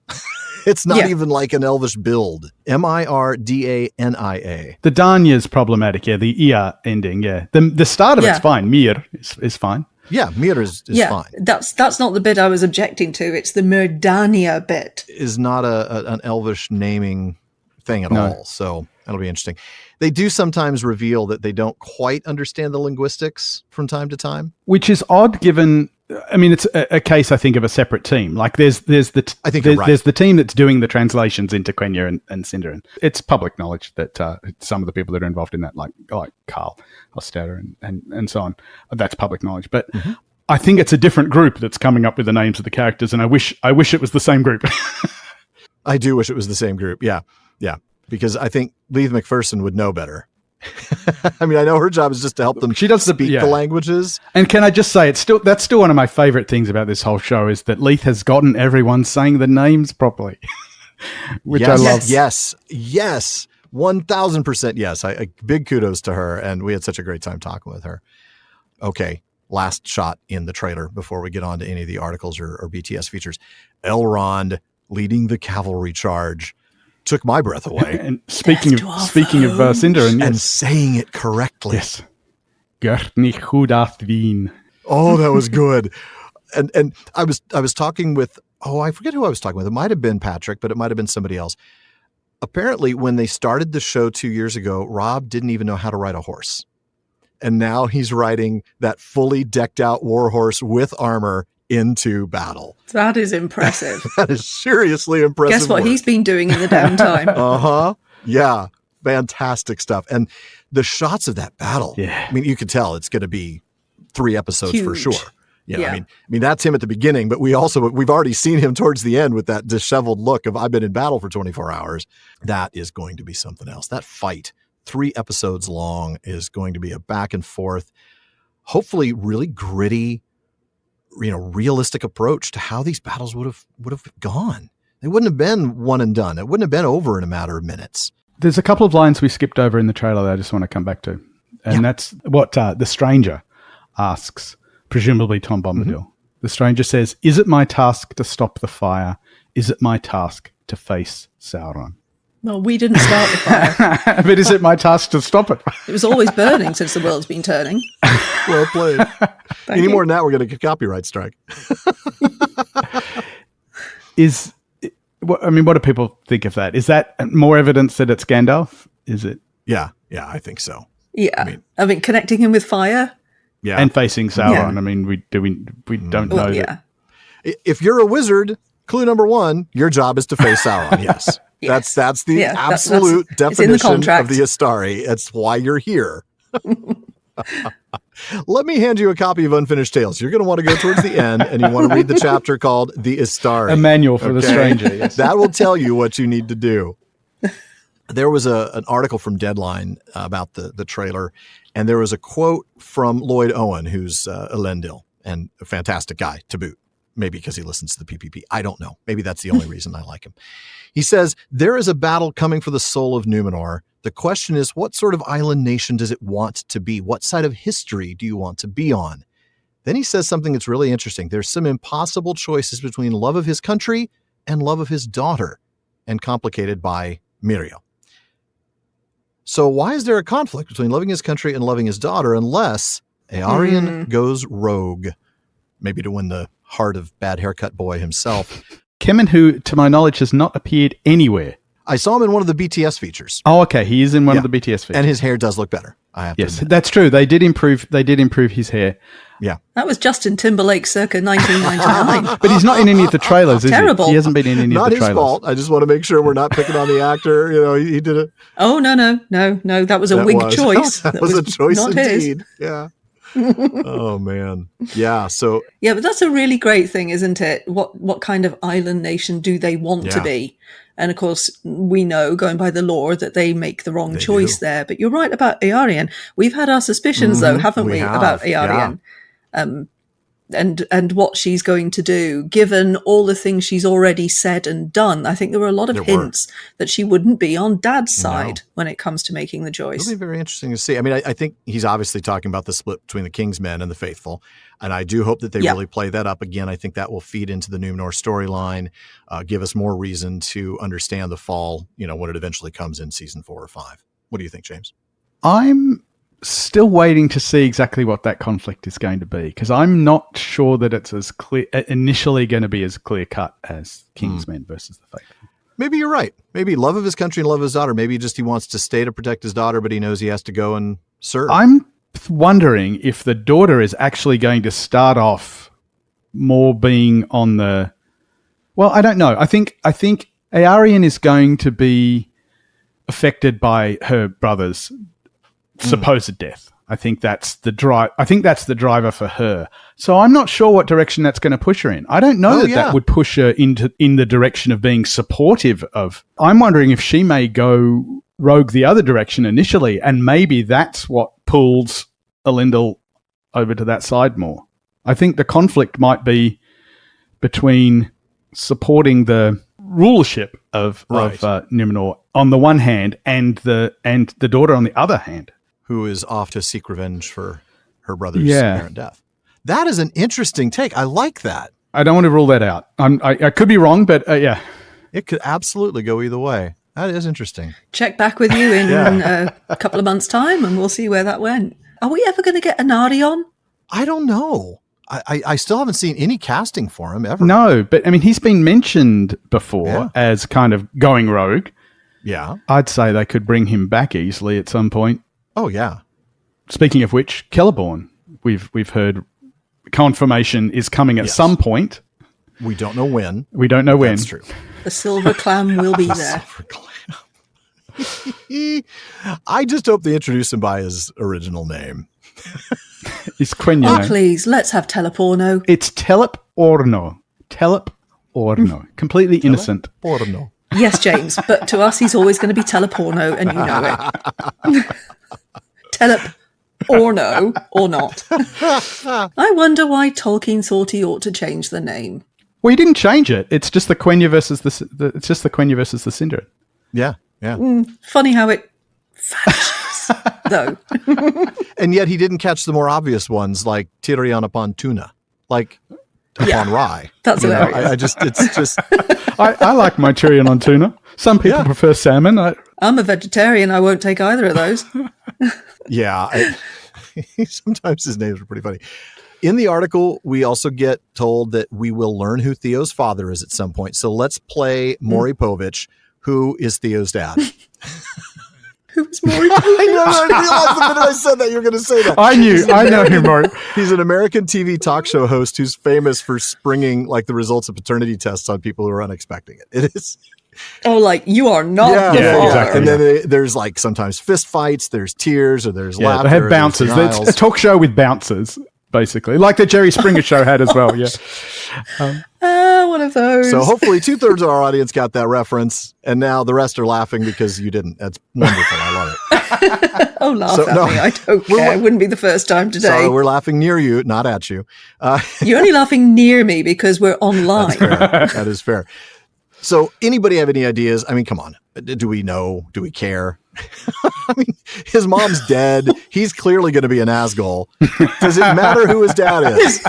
It's not even like an elvish build. Myrdania. The Danya is problematic, the Ia ending, The start of it's fine. Mir is fine. Yeah, Mir is fine. That's not the bit I was objecting to. It's the Merdania bit. Is not an elvish naming thing at all, so that'll be interesting. They do sometimes reveal that they don't quite understand the linguistics from time to time. Which is odd given... I mean, it's a case, I think, of a separate team. Like, there's the team that's doing the translations into Quenya and Sindarin. It's public knowledge that some of the people that are involved in that, like Carl Hostetter and so on, that's public knowledge. But I think it's a different group that's coming up with the names of the characters, and I wish it was the same group. I do wish it was the same group. Yeah, because I think Leith McPherson would know better. I mean, I know her job is just to help them speak the languages. And can I just say, that's still one of my favorite things about this whole show is that Leith has gotten everyone saying the names properly, which I love. Yes, 1,000% yes. Big kudos to her, and we had such a great time talking with her. Okay, last shot in the trailer before we get on to any of the articles or BTS features. Elrond leading the cavalry charge. Took my breath away. And speaking of Sindarin, and saying it correctly. Yes. Gertnich Hudathveen. Oh, that was good. And I was talking with, I forget who I was talking with. It might have been Patrick, but it might have been somebody else. Apparently, when they started the show 2 years ago, Rob didn't even know how to ride a horse. And now he's riding that fully decked out war horse with armor into battle. That is impressive. That is seriously impressive. Guess what he's been doing in the downtime? Yeah. Fantastic stuff. And the shots of that battle, I mean, you could tell it's going to be 3 episodes for sure. I mean, that's him at the beginning, but we've already seen him towards the end with that disheveled look of I've been in battle for 24 hours. That is going to be something else. That fight, 3 episodes long, is going to be a back and forth, hopefully really gritty, realistic approach to how these battles would have gone. They wouldn't have been one and done. It wouldn't have been over in a matter of minutes. There's a couple of lines we skipped over in the trailer that I just want to come back to. And that's what the stranger asks, presumably Tom Bombadil. Mm-hmm. The stranger says, "Is it my task to stop the fire? Is it my task to face Sauron?" No, we didn't start the fire. But is it my task to stop it? It was always burning since the world's been turning. Well played. Any more than that, we're going to get a copyright strike. What do people think of that? Is that more evidence that it's Gandalf? Is it? Yeah, I think so. Yeah, I mean connecting him with fire. Yeah, and facing Sauron. Yeah. I mean, we don't know. Yeah. If you're a wizard, clue number 1, your job is to face Sauron. Yes. Yes. That's the absolute definition of the Astari. It's why you're here. Let me hand you a copy of Unfinished Tales. You're going to want to go towards the end, and you want to read the chapter called The Astari. A manual for the stranger, yes. That will tell you what you need to do. There was an article from Deadline about the trailer, and there was a quote from Lloyd Owen, who's Elendil, and a fantastic guy to boot. Maybe because he listens to the PPP. I don't know. Maybe that's the only reason I like him. He says, "There is a battle coming for the soul of Númenor. The question is, what sort of island nation does it want to be? What side of history do you want to be on?" Then he says something that's really interesting. There's some impossible choices between love of his country and love of his daughter, and complicated by Miriel. So why is there a conflict between loving his country and loving his daughter unless Eregion goes rogue? Maybe to win the heart of Bad Haircut Boy himself. Kemen, who, to my knowledge, has not appeared anywhere. I saw him in one of the BTS features. Oh, okay. He is in one of the BTS features. And his hair does look better. I have to admit. That's true. They did improve his hair. Yeah. That was Justin Timberlake circa 1999. But he's not in any of the trailers, is Terrible. he? He hasn't been in any of the trailers. Not his fault. I just want to make sure we're not picking on the actor. He did it. Oh, no. That was a wig choice. That was a choice not indeed. His. Yeah. Oh man. Yeah. So yeah, but that's a really great thing, isn't it? What kind of island nation do they want to be? And of course, we know, going by the lore, that they make the wrong choice there. But you're right about Eregion. We've had our suspicions, though, haven't we about Eregion? Yeah. And what she's going to do, given all the things she's already said and done. I think there were a lot of hints that she wouldn't be on Dad's side when it comes to making the choice. It'll be very interesting to see. I mean, I think he's obviously talking about the split between the King's Men and the Faithful, and I do hope that they really play that up again. I think that will feed into the Númenor storyline, give us more reason to understand the fall, when it eventually comes in season 4 or 5. What do you think, James? I'm still waiting to see exactly what that conflict is going to be, because I'm not sure that it's as clear initially going to be as clear cut as King's Men versus the Faithful. Maybe you're right. Maybe love of his country and love of his daughter. Maybe just he wants to stay to protect his daughter, but he knows he has to go and serve. I'm wondering if the daughter is actually going to start off more being on the. Well, I don't know. I think Eregion is going to be affected by her brother's supposed death. I think that's the driver for her. So I'm not sure what direction that's going to push her in. I don't know that would push her in the direction of being supportive of. I'm wondering if she may go rogue the other direction initially, and maybe that's what pulls Elendil over to that side more. I think the conflict might be between supporting the rulership of Númenor on the one hand, and the daughter on the other hand, who is off to seek revenge for her brother's apparent death. That is an interesting take. I like that. I don't want to rule that out. I could be wrong, but yeah. It could absolutely go either way. That is interesting. Check back with you in a couple of months' time, and we'll see where that went. Are we ever going to get an Eregion? I don't know. I still haven't seen any casting for him ever. No, but I mean, he's been mentioned before as kind of going rogue. Yeah. I'd say they could bring him back easily at some point. Oh, yeah. Speaking of which, Celeborn, we've heard confirmation is coming at some point. We don't know when. That's true. The silver clam will be there. Silver clam. I just hope they introduce him by his original name. It's Quenya. Oh, please, let's have Teleporno. It's Teleporno. Completely innocent. Teleporno. Yes, James, but to us, he's always going to be Teleporno, and you know it. Or no, or not. I wonder why Tolkien thought he ought to change the name. Well, he didn't change it. It's just the Quenya versus it's just the Quenya versus the Sindri. Yeah. Funny how it vanishes, though. And yet he didn't catch the more obvious ones like Tirion upon Tuna, like upon Rye. That's hilarious. It's just. I like my Tyrion on tuna. Some people prefer salmon. I'm a vegetarian. I won't take either of those. Yeah. Sometimes his names are pretty funny. In the article, we also get told that we will learn who Theo's father is at some point. So let's play Maury Povich, who is Theo's dad. Who's Maury Povich? I realized the minute I said that you were going to say that. I know him, Maury. He's an American TV talk show host who's famous for springing like the results of paternity tests on people who are unexpecting it. It is. Oh, like, you are not the father. Exactly. And then there's like sometimes fist fights, there's tears, or there's laughter. They have bouncers. It's a talk show with bouncers, basically, like the Jerry Springer show had as well. Yeah. One of those. So hopefully 2/3 of our audience got that reference, and now the rest are laughing because you didn't. That's wonderful. I love it. Oh, laugh at me. I don't care. It wouldn't be the first time today. Sorry, we're laughing near you, not at you. You're only laughing near me because we're online. That's fair. That is fair. So anybody have any ideas? I mean, come on. Do we know? Do we care? I mean, his mom's dead. He's clearly going to be an Nazgul. Does it matter who his dad is?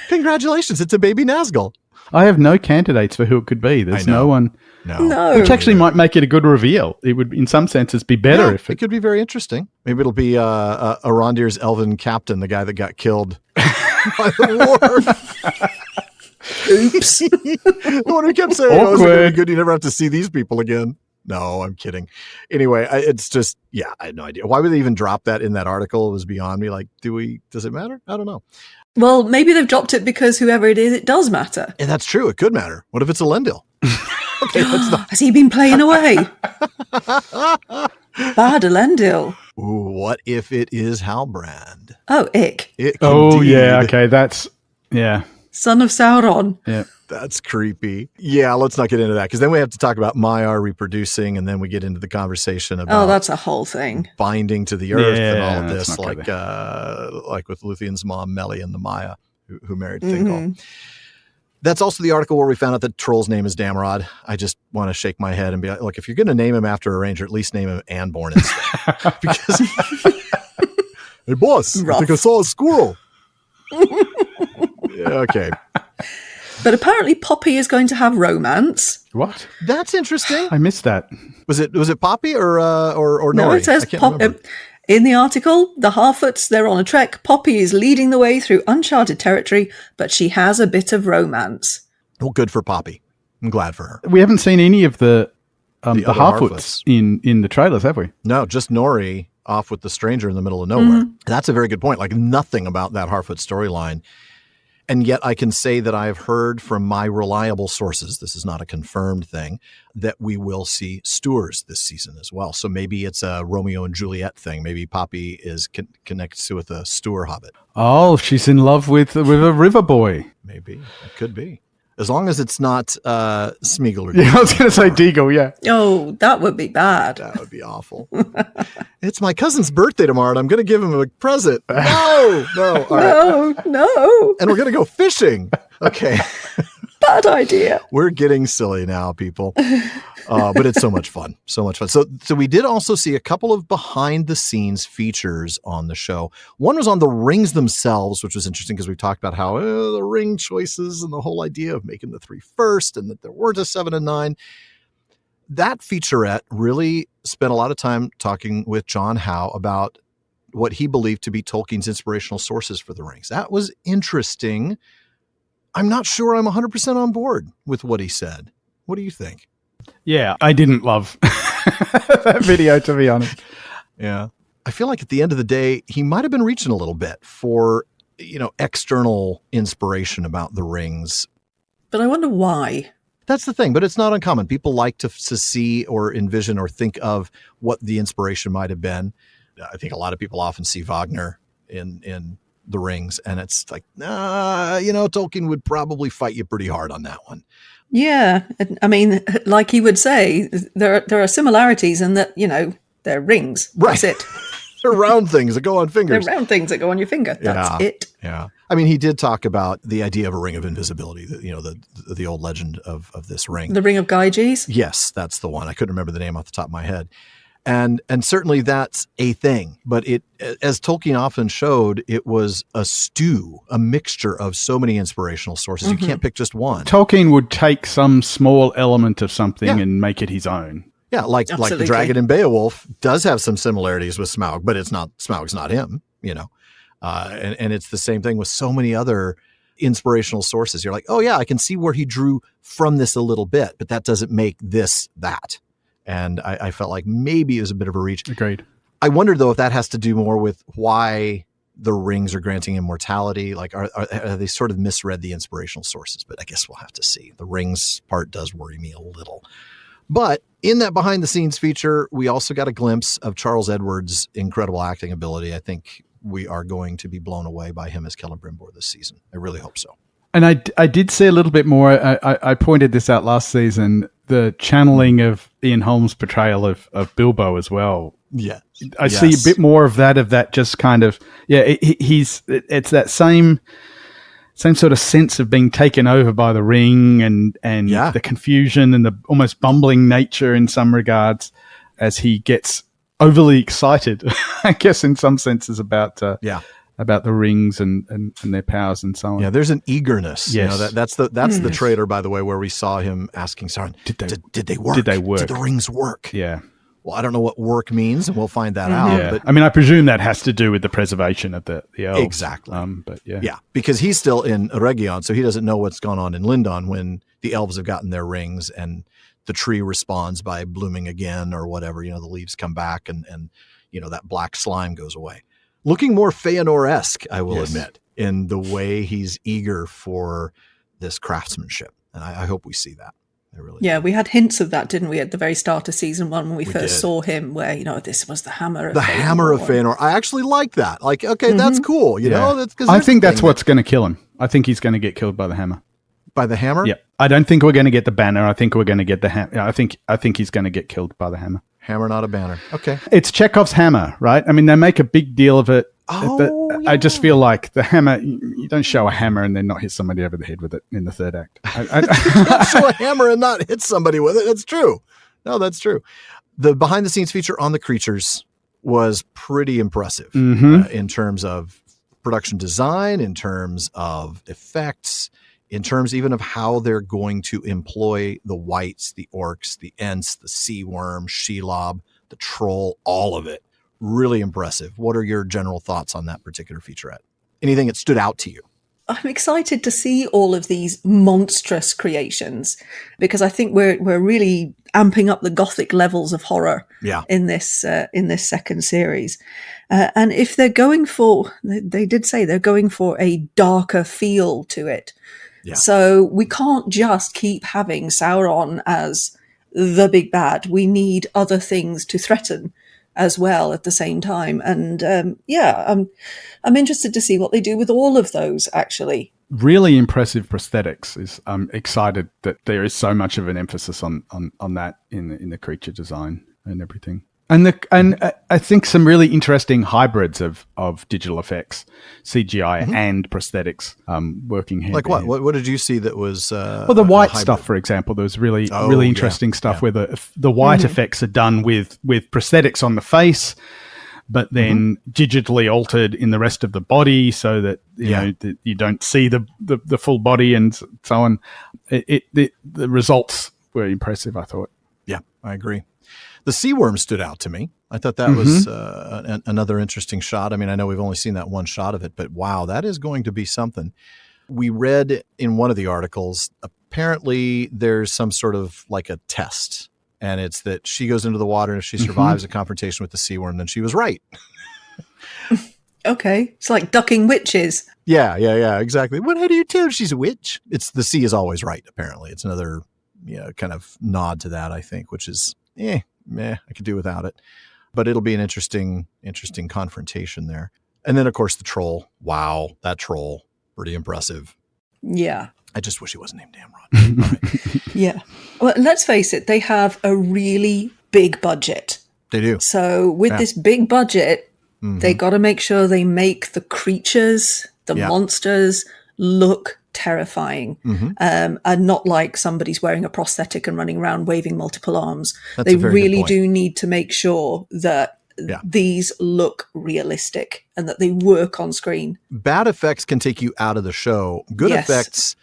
Congratulations. It's a baby Nazgul. I have no candidates for who it could be. There's no one. No. Which actually might make it a good reveal. It would, in some senses, be better if it could be very interesting. Maybe it'll be Arondir's elven captain, the guy that got killed by the war. Oops. The one who kept saying, "Oh, it's going to be good. You never have to see these people again." No, I'm kidding. Anyway, it's just, I had no idea. Why would they even drop that in that article? It was beyond me. Like, does it matter? I don't know. Well, maybe they've dropped it because whoever it is, it does matter. And that's true. It could matter. What if it's Elendil? Okay, that's not. Has he been playing away? Bad Elendil. Ooh, what if it is Halbrand? Oh, ick. Okay, that's, Son of Sauron. Yeah. That's creepy. Yeah, let's not get into that because then we have to talk about Maiar reproducing, and then we get into the conversation about that's a whole thing. Binding to the earth and all of this, like with Luthien's mom, Meli, and the Maya who married Thingol. That's also the article where we found out that Troll's name is Damrod. I just want to shake my head and be like, look, if you're going to name him after a ranger, at least name him Anborn instead. Because, hey, boss, I think I saw a squirrel. Okay. But apparently Poppy is going to have romance. What? That's interesting. I missed that. Was it Poppy or Nori? No, it says in the article, the Harfoots, they're on a trek. Poppy is leading the way through uncharted territory, but she has a bit of romance. Well, good for Poppy. I'm glad for her. We haven't seen any of the Harfoots in the trailers, have we? No, just Nori off with the stranger in the middle of nowhere. That's a very good point. Like nothing about that Harfoot storyline. And yet I can say that I have heard from my reliable sources, this is not a confirmed thing, that we will see Stewars this season as well. So maybe it's a Romeo and Juliet thing. Maybe Poppy is connected with a Stewar hobbit. Oh, she's in love with a river boy. Maybe. It could be. As long as it's not Smeagol. Yeah, I was going to say Deagle, yeah. Oh, that would be bad. That would be awful. It's my cousin's birthday tomorrow, and I'm going to give him a present. No. All right. No. And we're going to go fishing. Okay. Bad idea. We're getting silly now, people. But it's so much fun. So much fun. So we did also see a couple of behind-the-scenes features on the show. One was on the rings themselves, which was interesting because we talked about how the ring choices and the whole idea of making the 3 first and that there weren't a 7 and 9. That featurette really spent a lot of time talking with John Howe about what he believed to be Tolkien's inspirational sources for the rings. That was interesting. I'm not sure I'm 100% on board with what he said. What do you think? Yeah, I didn't love that video, to be honest. Yeah. I feel like at the end of the day, he might have been reaching a little bit for, external inspiration about the rings. But I wonder why. That's the thing, but it's not uncommon. People like to see or envision or think of what the inspiration might have been. I think a lot of people often see Wagner in the rings, and it's like, Tolkien would probably fight you pretty hard on that one. Yeah. I mean, like he would say, there are similarities in that, They're rings. Right. That's it. They're round things that go on fingers. They're round things that go on your finger. That's it. Yeah. I mean, he did talk about the idea of a ring of invisibility, the old legend of this ring. The Ring of Gyges? Yes, that's the one. I couldn't remember the name off the top of my head. And certainly that's a thing. But it, as Tolkien often showed, it was a stew, a mixture of so many inspirational sources. You can't pick just one. Tolkien would take some small element of something and make it his own. Yeah, like the dragon in Beowulf does have some similarities with Smaug, but Smaug's not him, and it's the same thing with so many other inspirational sources. You're like, oh yeah, I can see where he drew from this a little bit, but that doesn't make this that. And I felt like maybe it was a bit of a reach. Agreed. I wondered though if that has to do more with why the rings are granting immortality. Like, are they sort of misread the inspirational sources? But I guess we'll have to see. The rings part does worry me a little. But in that behind the scenes feature, we also got a glimpse of Charles Edwards' incredible acting ability. I think we are going to be blown away by him as Celebrimbor this season. I really hope so. And I did see a little bit more. I pointed this out last season, the channeling of Ian Holmes' portrayal of Bilbo as well. Yeah. I see a bit more of that just kind of, it's that same sort of sense of being taken over by the ring and the confusion and the almost bumbling nature in some regards as he gets overly excited, I guess, in some senses about the rings and their powers and so on. Yeah, there's an eagerness. Yes. That's the trailer, by the way, where we saw him asking Sauron, did they work? Did they work? Did the rings work? Yeah. Well, I don't know what work means, and we'll find that out. Yeah. But I mean, I presume that has to do with the preservation of the elves. Exactly. But yeah, because he's still in Eregion, so he doesn't know what's gone on in Lindon when the elves have gotten their rings and the tree responds by blooming again or whatever. The leaves come back and that black slime goes away. Looking more Feanor-esque, I will admit, in the way he's eager for this craftsmanship, and I hope we see that. We had hints of that, didn't we, at the very start of season 1 when we first saw him, where this was the hammer of Feanor. Hammer of Feanor. I actually like that. Like, okay, that's cool. I think that's what's going to kill him. I think he's going to get killed by the hammer. By the hammer? Yeah. I don't think we're going to get the banner. I think we're going to get the hammer. I think he's going to get killed by the hammer. Hammer, not a banner. Okay. It's Chekhov's hammer, right? I mean, they make a big deal of it. I just feel like the hammer, you don't show a hammer and then not hit somebody over the head with it in the third act. You don't show a hammer and not hit somebody with it. That's true. No, that's true. The behind the scenes feature on the creatures was pretty impressive in terms of production design, in terms of effects, in terms even of how they're going to employ the wights, the orcs, the ents, the sea worm, Shelob, the troll, all of it. Really impressive. What are your general thoughts on that particular featurette? Anything that stood out to you? I'm excited to see all of these monstrous creations because I think we're really amping up the gothic levels of horror in this second series. And if they're going for, they did say they're going for a darker feel to it. Yeah. So we can't just keep having Sauron as the big bad. We need other things to threaten as well at the same time. And I'm interested to see what they do with all of those, actually. Really impressive prosthetics. I'm excited that there is so much of an emphasis on that in the creature design and everything. And I think some really interesting hybrids of digital effects, CGI and prosthetics working hand. Like what? What did you see that was? The white stuff, for example. There was really interesting stuff where the white effects are done with prosthetics on the face, but then digitally altered in the rest of the body, so that you don't see the full body and so on. The results were impressive, I thought. Yeah, I agree. The sea worm stood out to me. I thought that was another interesting shot. I mean, I know we've only seen that one shot of it, but wow, that is going to be something. We read in one of the articles, apparently there's some sort of like a test, and it's that she goes into the water, and if she survives a confrontation with the sea worm, then she was right. Okay. It's like ducking witches. Yeah, exactly. Well, how do you tell she's a witch? It's the sea is always right, apparently. It's another kind of nod to that, I think, which is, I could do without it. But it'll be an interesting confrontation there. And then, of course, the troll. Wow, that troll. Pretty impressive. Yeah. I just wish he wasn't named Damrod. All right. Yeah. Well, let's face it. They have a really big budget They do. So with this big budget, they got to make sure they make the creatures, the monsters look terrifying, and not like somebody's wearing a prosthetic and running around waving multiple arms. They really do need to make sure that these look realistic and that they work on screen. Bad effects can take you out of the show. Good effects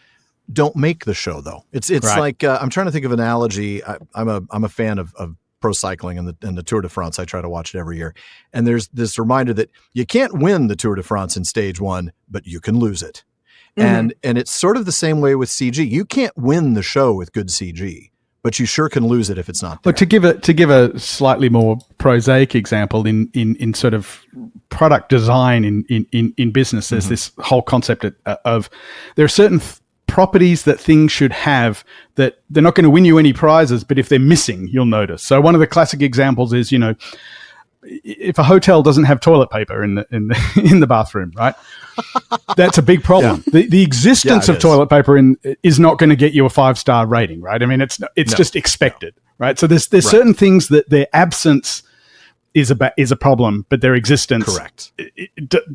don't make the show, though. It's like I'm trying to think of an analogy. I'm a fan of pro cycling and the Tour de France. I try to watch it every year, and there's this reminder that you can't win the Tour de France in stage 1, but you can lose it. And it's sort of the same way with CG. You can't win the show with good CG, but you sure can lose it if it's not there. But to give a slightly more prosaic example, in sort of product design in business, there's this whole concept of there are certain properties that things should have that they're not going to win you any prizes, but if they're missing, you'll notice. So one of the classic examples is, if a hotel doesn't have toilet paper in the bathroom, right? That's a big problem. The existence of toilet paper is not going to get you a 5-star rating, right? I mean, it's just expected, right? So there's certain things that their absence is a problem, but their existence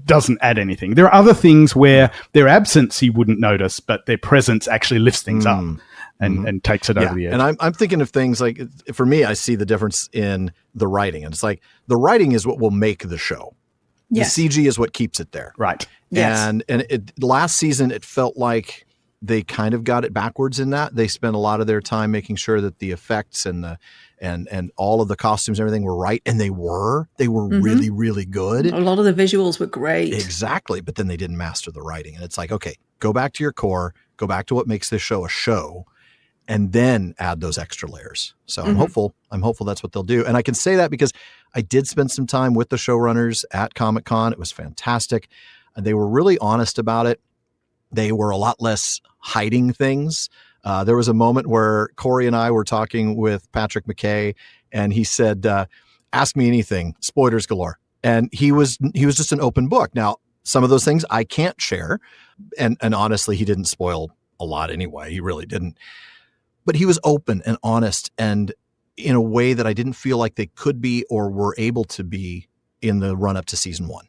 doesn't add anything. There are other things where their absence you wouldn't notice, but their presence actually lifts things up and takes it over the edge. And I'm thinking of things like, for me, I see the difference in the writing. And it's like the writing is what will make the show. Yes. The CG is what keeps it there. Right. Yes. And last season, it felt like they kind of got it backwards in that. They spent a lot of their time making sure that the effects and all of the costumes and everything were right. And they were really, really good. A lot of the visuals were great. Exactly. But then they didn't master the writing. And it's like, okay, go back to your core, go back to what makes this show a show, and then add those extra layers. So I'm hopeful that's what they'll do. And I can say that because I did spend some time with the showrunners at ComicCon. It was fantastic. And they were really honest about it. They were a lot less hiding things. There was a moment where Corey and I were talking with Patrick McKay, and he said, ask me anything, spoilers galore. And he was just an open book. Now, some of those things I can't share. And honestly, he didn't spoil a lot anyway. He really didn't. But he was open and honest, and in a way that I didn't feel like they could be or were able to be in the run up to season 1.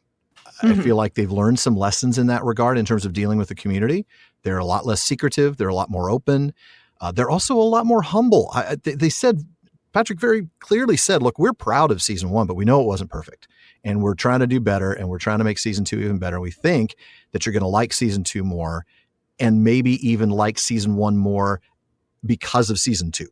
I feel like they've learned some lessons in that regard in terms of dealing with the community. They're a lot less secretive. They're a lot more open. They're also a lot more humble. They said, Patrick very clearly said, look, we're proud of season 1, but we know it wasn't perfect. And we're trying to do better, and we're trying to make season 2 even better. We think that you're going to like season 2 more, and maybe even like season 1 more because of season 2.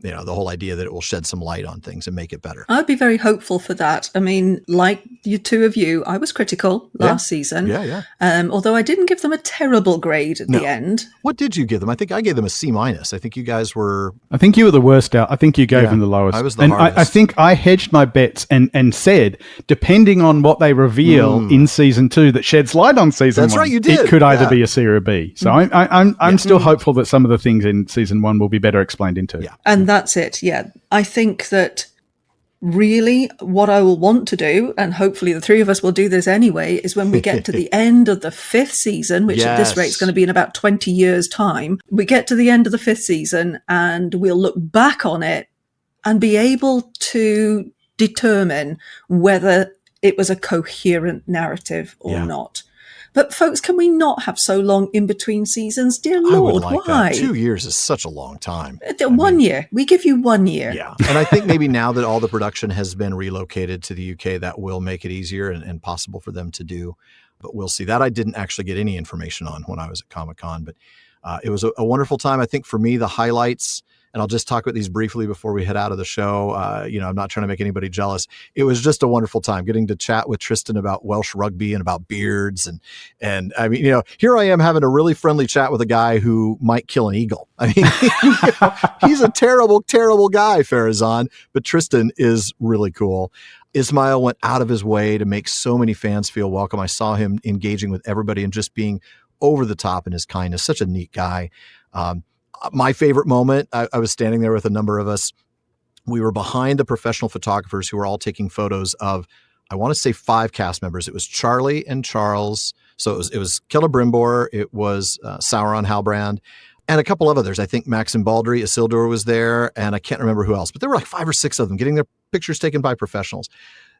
The whole idea that it will shed some light on things and make it better. I'd be very hopeful for that. I mean, like you two of you, I was critical last season. Yeah. Although I didn't give them a terrible grade at the end. What did you give them? I think I gave them a C-. I think you guys were... I think you were the worst out. I think you gave them the lowest. I was the hardest. I think I hedged my bets and said, depending on what they reveal in season 2 that sheds light on season 1. That's right, you did. It could either be a C or a B. So I'm still hopeful that some of the things in season 1 will be better explained into. Yeah. And that's it. Yeah. I think that really what I will want to do, and hopefully the three of us will do this anyway, is when we get to the end of the 5th season, which at this rate is going to be in about 20 years' time, we get to the end of the 5th season and we'll look back on it and be able to determine whether it was a coherent narrative or not. But folks, can we not have so long in between seasons? Dear Lord, I would like why? That. 2 years is such a long time. 1 year. We give you 1 year. Yeah. And I think maybe now that all the production has been relocated to the UK, that will make it easier and possible for them to do. But we'll see. That I didn't actually get any information on when I was at Comic-Con. But it was a wonderful time. I think for me, the highlights, and I'll just talk about these briefly before we head out of the show. I'm not trying to make anybody jealous. It was just a wonderful time getting to chat with Tristan about Welsh rugby and about beards. And I mean, here I am having a really friendly chat with a guy who might kill an eagle. I mean, he's a terrible, terrible guy, Farazan, but Tristan is really cool. Ismail went out of his way to make so many fans feel welcome. I saw him engaging with everybody and just being over the top in his kindness. Such a neat guy. My favorite moment, I was standing there with a number of us. We were behind the professional photographers who were all taking photos of, I want to say 5 cast members. It was Charlie and Charles. So it was Celebrimbor. It was Sauron Halbrand. and a couple of others. I think Max and Baldry, Isildur was there, and I can't remember who else, but there were like 5 or 6 of them getting their pictures taken by professionals.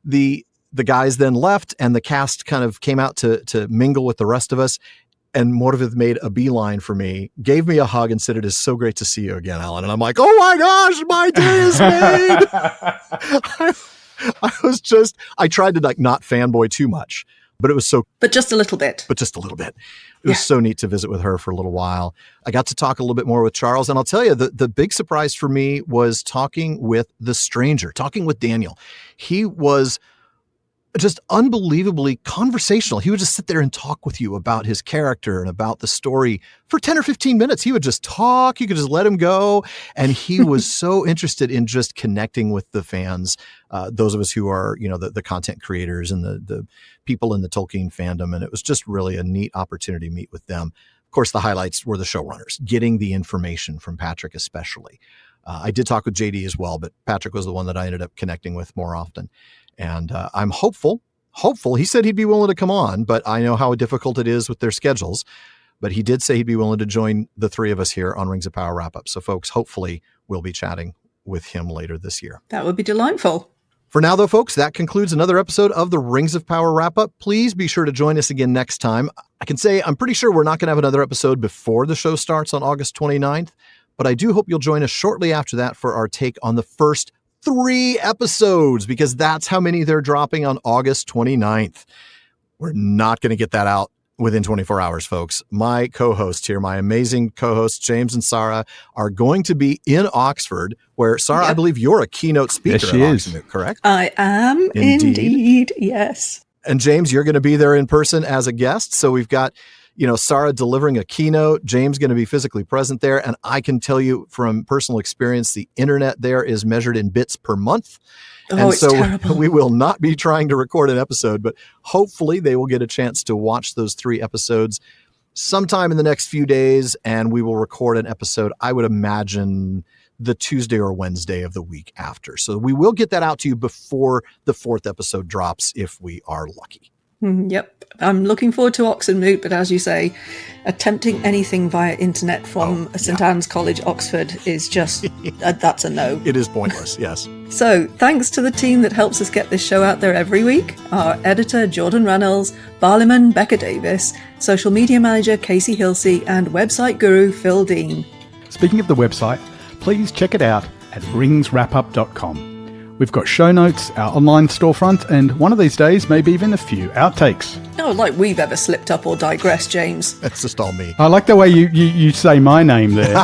The guys then left, and the cast kind of came out to mingle with the rest of us. And Morvid made a beeline for me, gave me a hug, and said, "It is so great to see you again, Alan." And I'm like, "Oh my gosh, my day is made." I tried to like not fanboy too much, but it was so. But just a little bit. It was so neat to visit with her for a little while. I got to talk a little bit more with Charles, and I'll tell you, the big surprise for me was talking with the stranger, talking with Daniel. He was just unbelievably conversational. He would just sit there and talk with you about his character and about the story for 10 or 15 minutes. He would just talk. You could just let him go. And he was so interested in just connecting with the fans, those of us who are, the content creators and the people in the Tolkien fandom. And it was just really a neat opportunity to meet with them. Of course, the highlights were the showrunners, getting the information from Patrick especially. I did talk with JD as well, but Patrick was the one that I ended up connecting with more often. And I'm hopeful. He said he'd be willing to come on, but I know how difficult it is with their schedules. But he did say he'd be willing to join the 3 of us here on Rings of Power Wrap-Up. So, folks, hopefully we'll be chatting with him later this year. That would be delightful. For now, though, folks, that concludes another episode of the Rings of Power Wrap-Up. Please be sure to join us again next time. I can say I'm pretty sure we're not going to have another episode before the show starts on August 29th, but I do hope you'll join us shortly after that for our take on the first 3 episodes, because that's how many they're dropping on August 29th. We're not going to get that out within 24 hours, folks. My co-hosts here, my amazing co-hosts, James and Sara, are going to be in Oxford, where, Sara, I believe you're a keynote speaker at Oxford, correct? I am indeed, yes. And James, you're going to be there in person as a guest. So we've got Sara delivering a keynote, James going to be physically present there. And I can tell you from personal experience, the internet there is measured in bits per month. Oh, it's terrible. We will not be trying to record an episode, but hopefully they will get a chance to watch those 3 episodes sometime in the next few days. And we will record an episode, I would imagine, the Tuesday or Wednesday of the week after. So we will get that out to you before the 4th episode drops if we are lucky. Yep. I'm looking forward to Oxenmoot, but as you say, attempting anything via internet from St. Anne's College, Oxford is just, that's a no. It is pointless, yes. So thanks to the team that helps us get this show out there every week, our editor, Jordan Reynolds, Barliman, Becca Davis, social media manager, Casey Hilsey, and website guru, Phil Dean. Speaking of the website, please check it out at ringswrapup.com. We've got show notes, our online storefront, and one of these days, maybe even a few outtakes. Oh, like we've ever slipped up or digressed, James. That's just all me. I like the way you say my name there.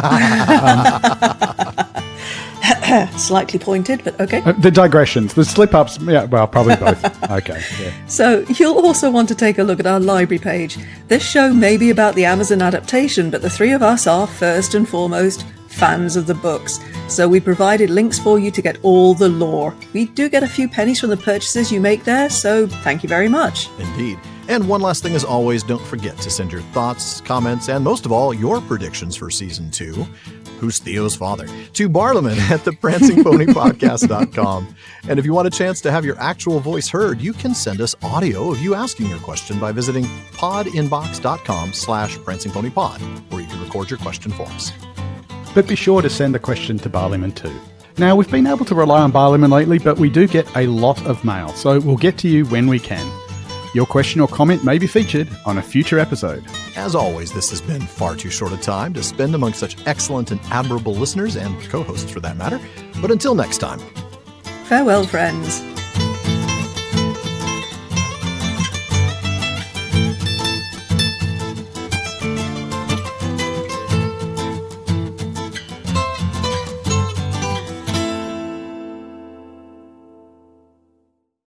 Slightly pointed, but okay. The digressions, the slip-ups, yeah, well, probably both. Okay, yeah. So you'll also want to take a look at our library page. This show may be about the Amazon adaptation, but the 3 of us are first and foremost fans of the books. So we provided links for you to get all the lore. We do get a few pennies from the purchases you make there, so thank you very much. Indeed. And one last thing as always, don't forget to send your thoughts, comments, and most of all, your predictions for Season 2. Who's Theo's father? To Barliman at theprancingponypodcast.com. And if you want a chance to have your actual voice heard, you can send us audio of you asking your question by visiting podinbox.com/prancingponypod, where you can record your question for us. But be sure to send the question to Barliman too. Now, we've been able to rely on Barliman lately, but we do get a lot of mail, so we'll get to you when we can. Your question or comment may be featured on a future episode. As always, this has been far too short a time to spend among such excellent and admirable listeners and co-hosts for that matter. But until next time. Farewell, friends.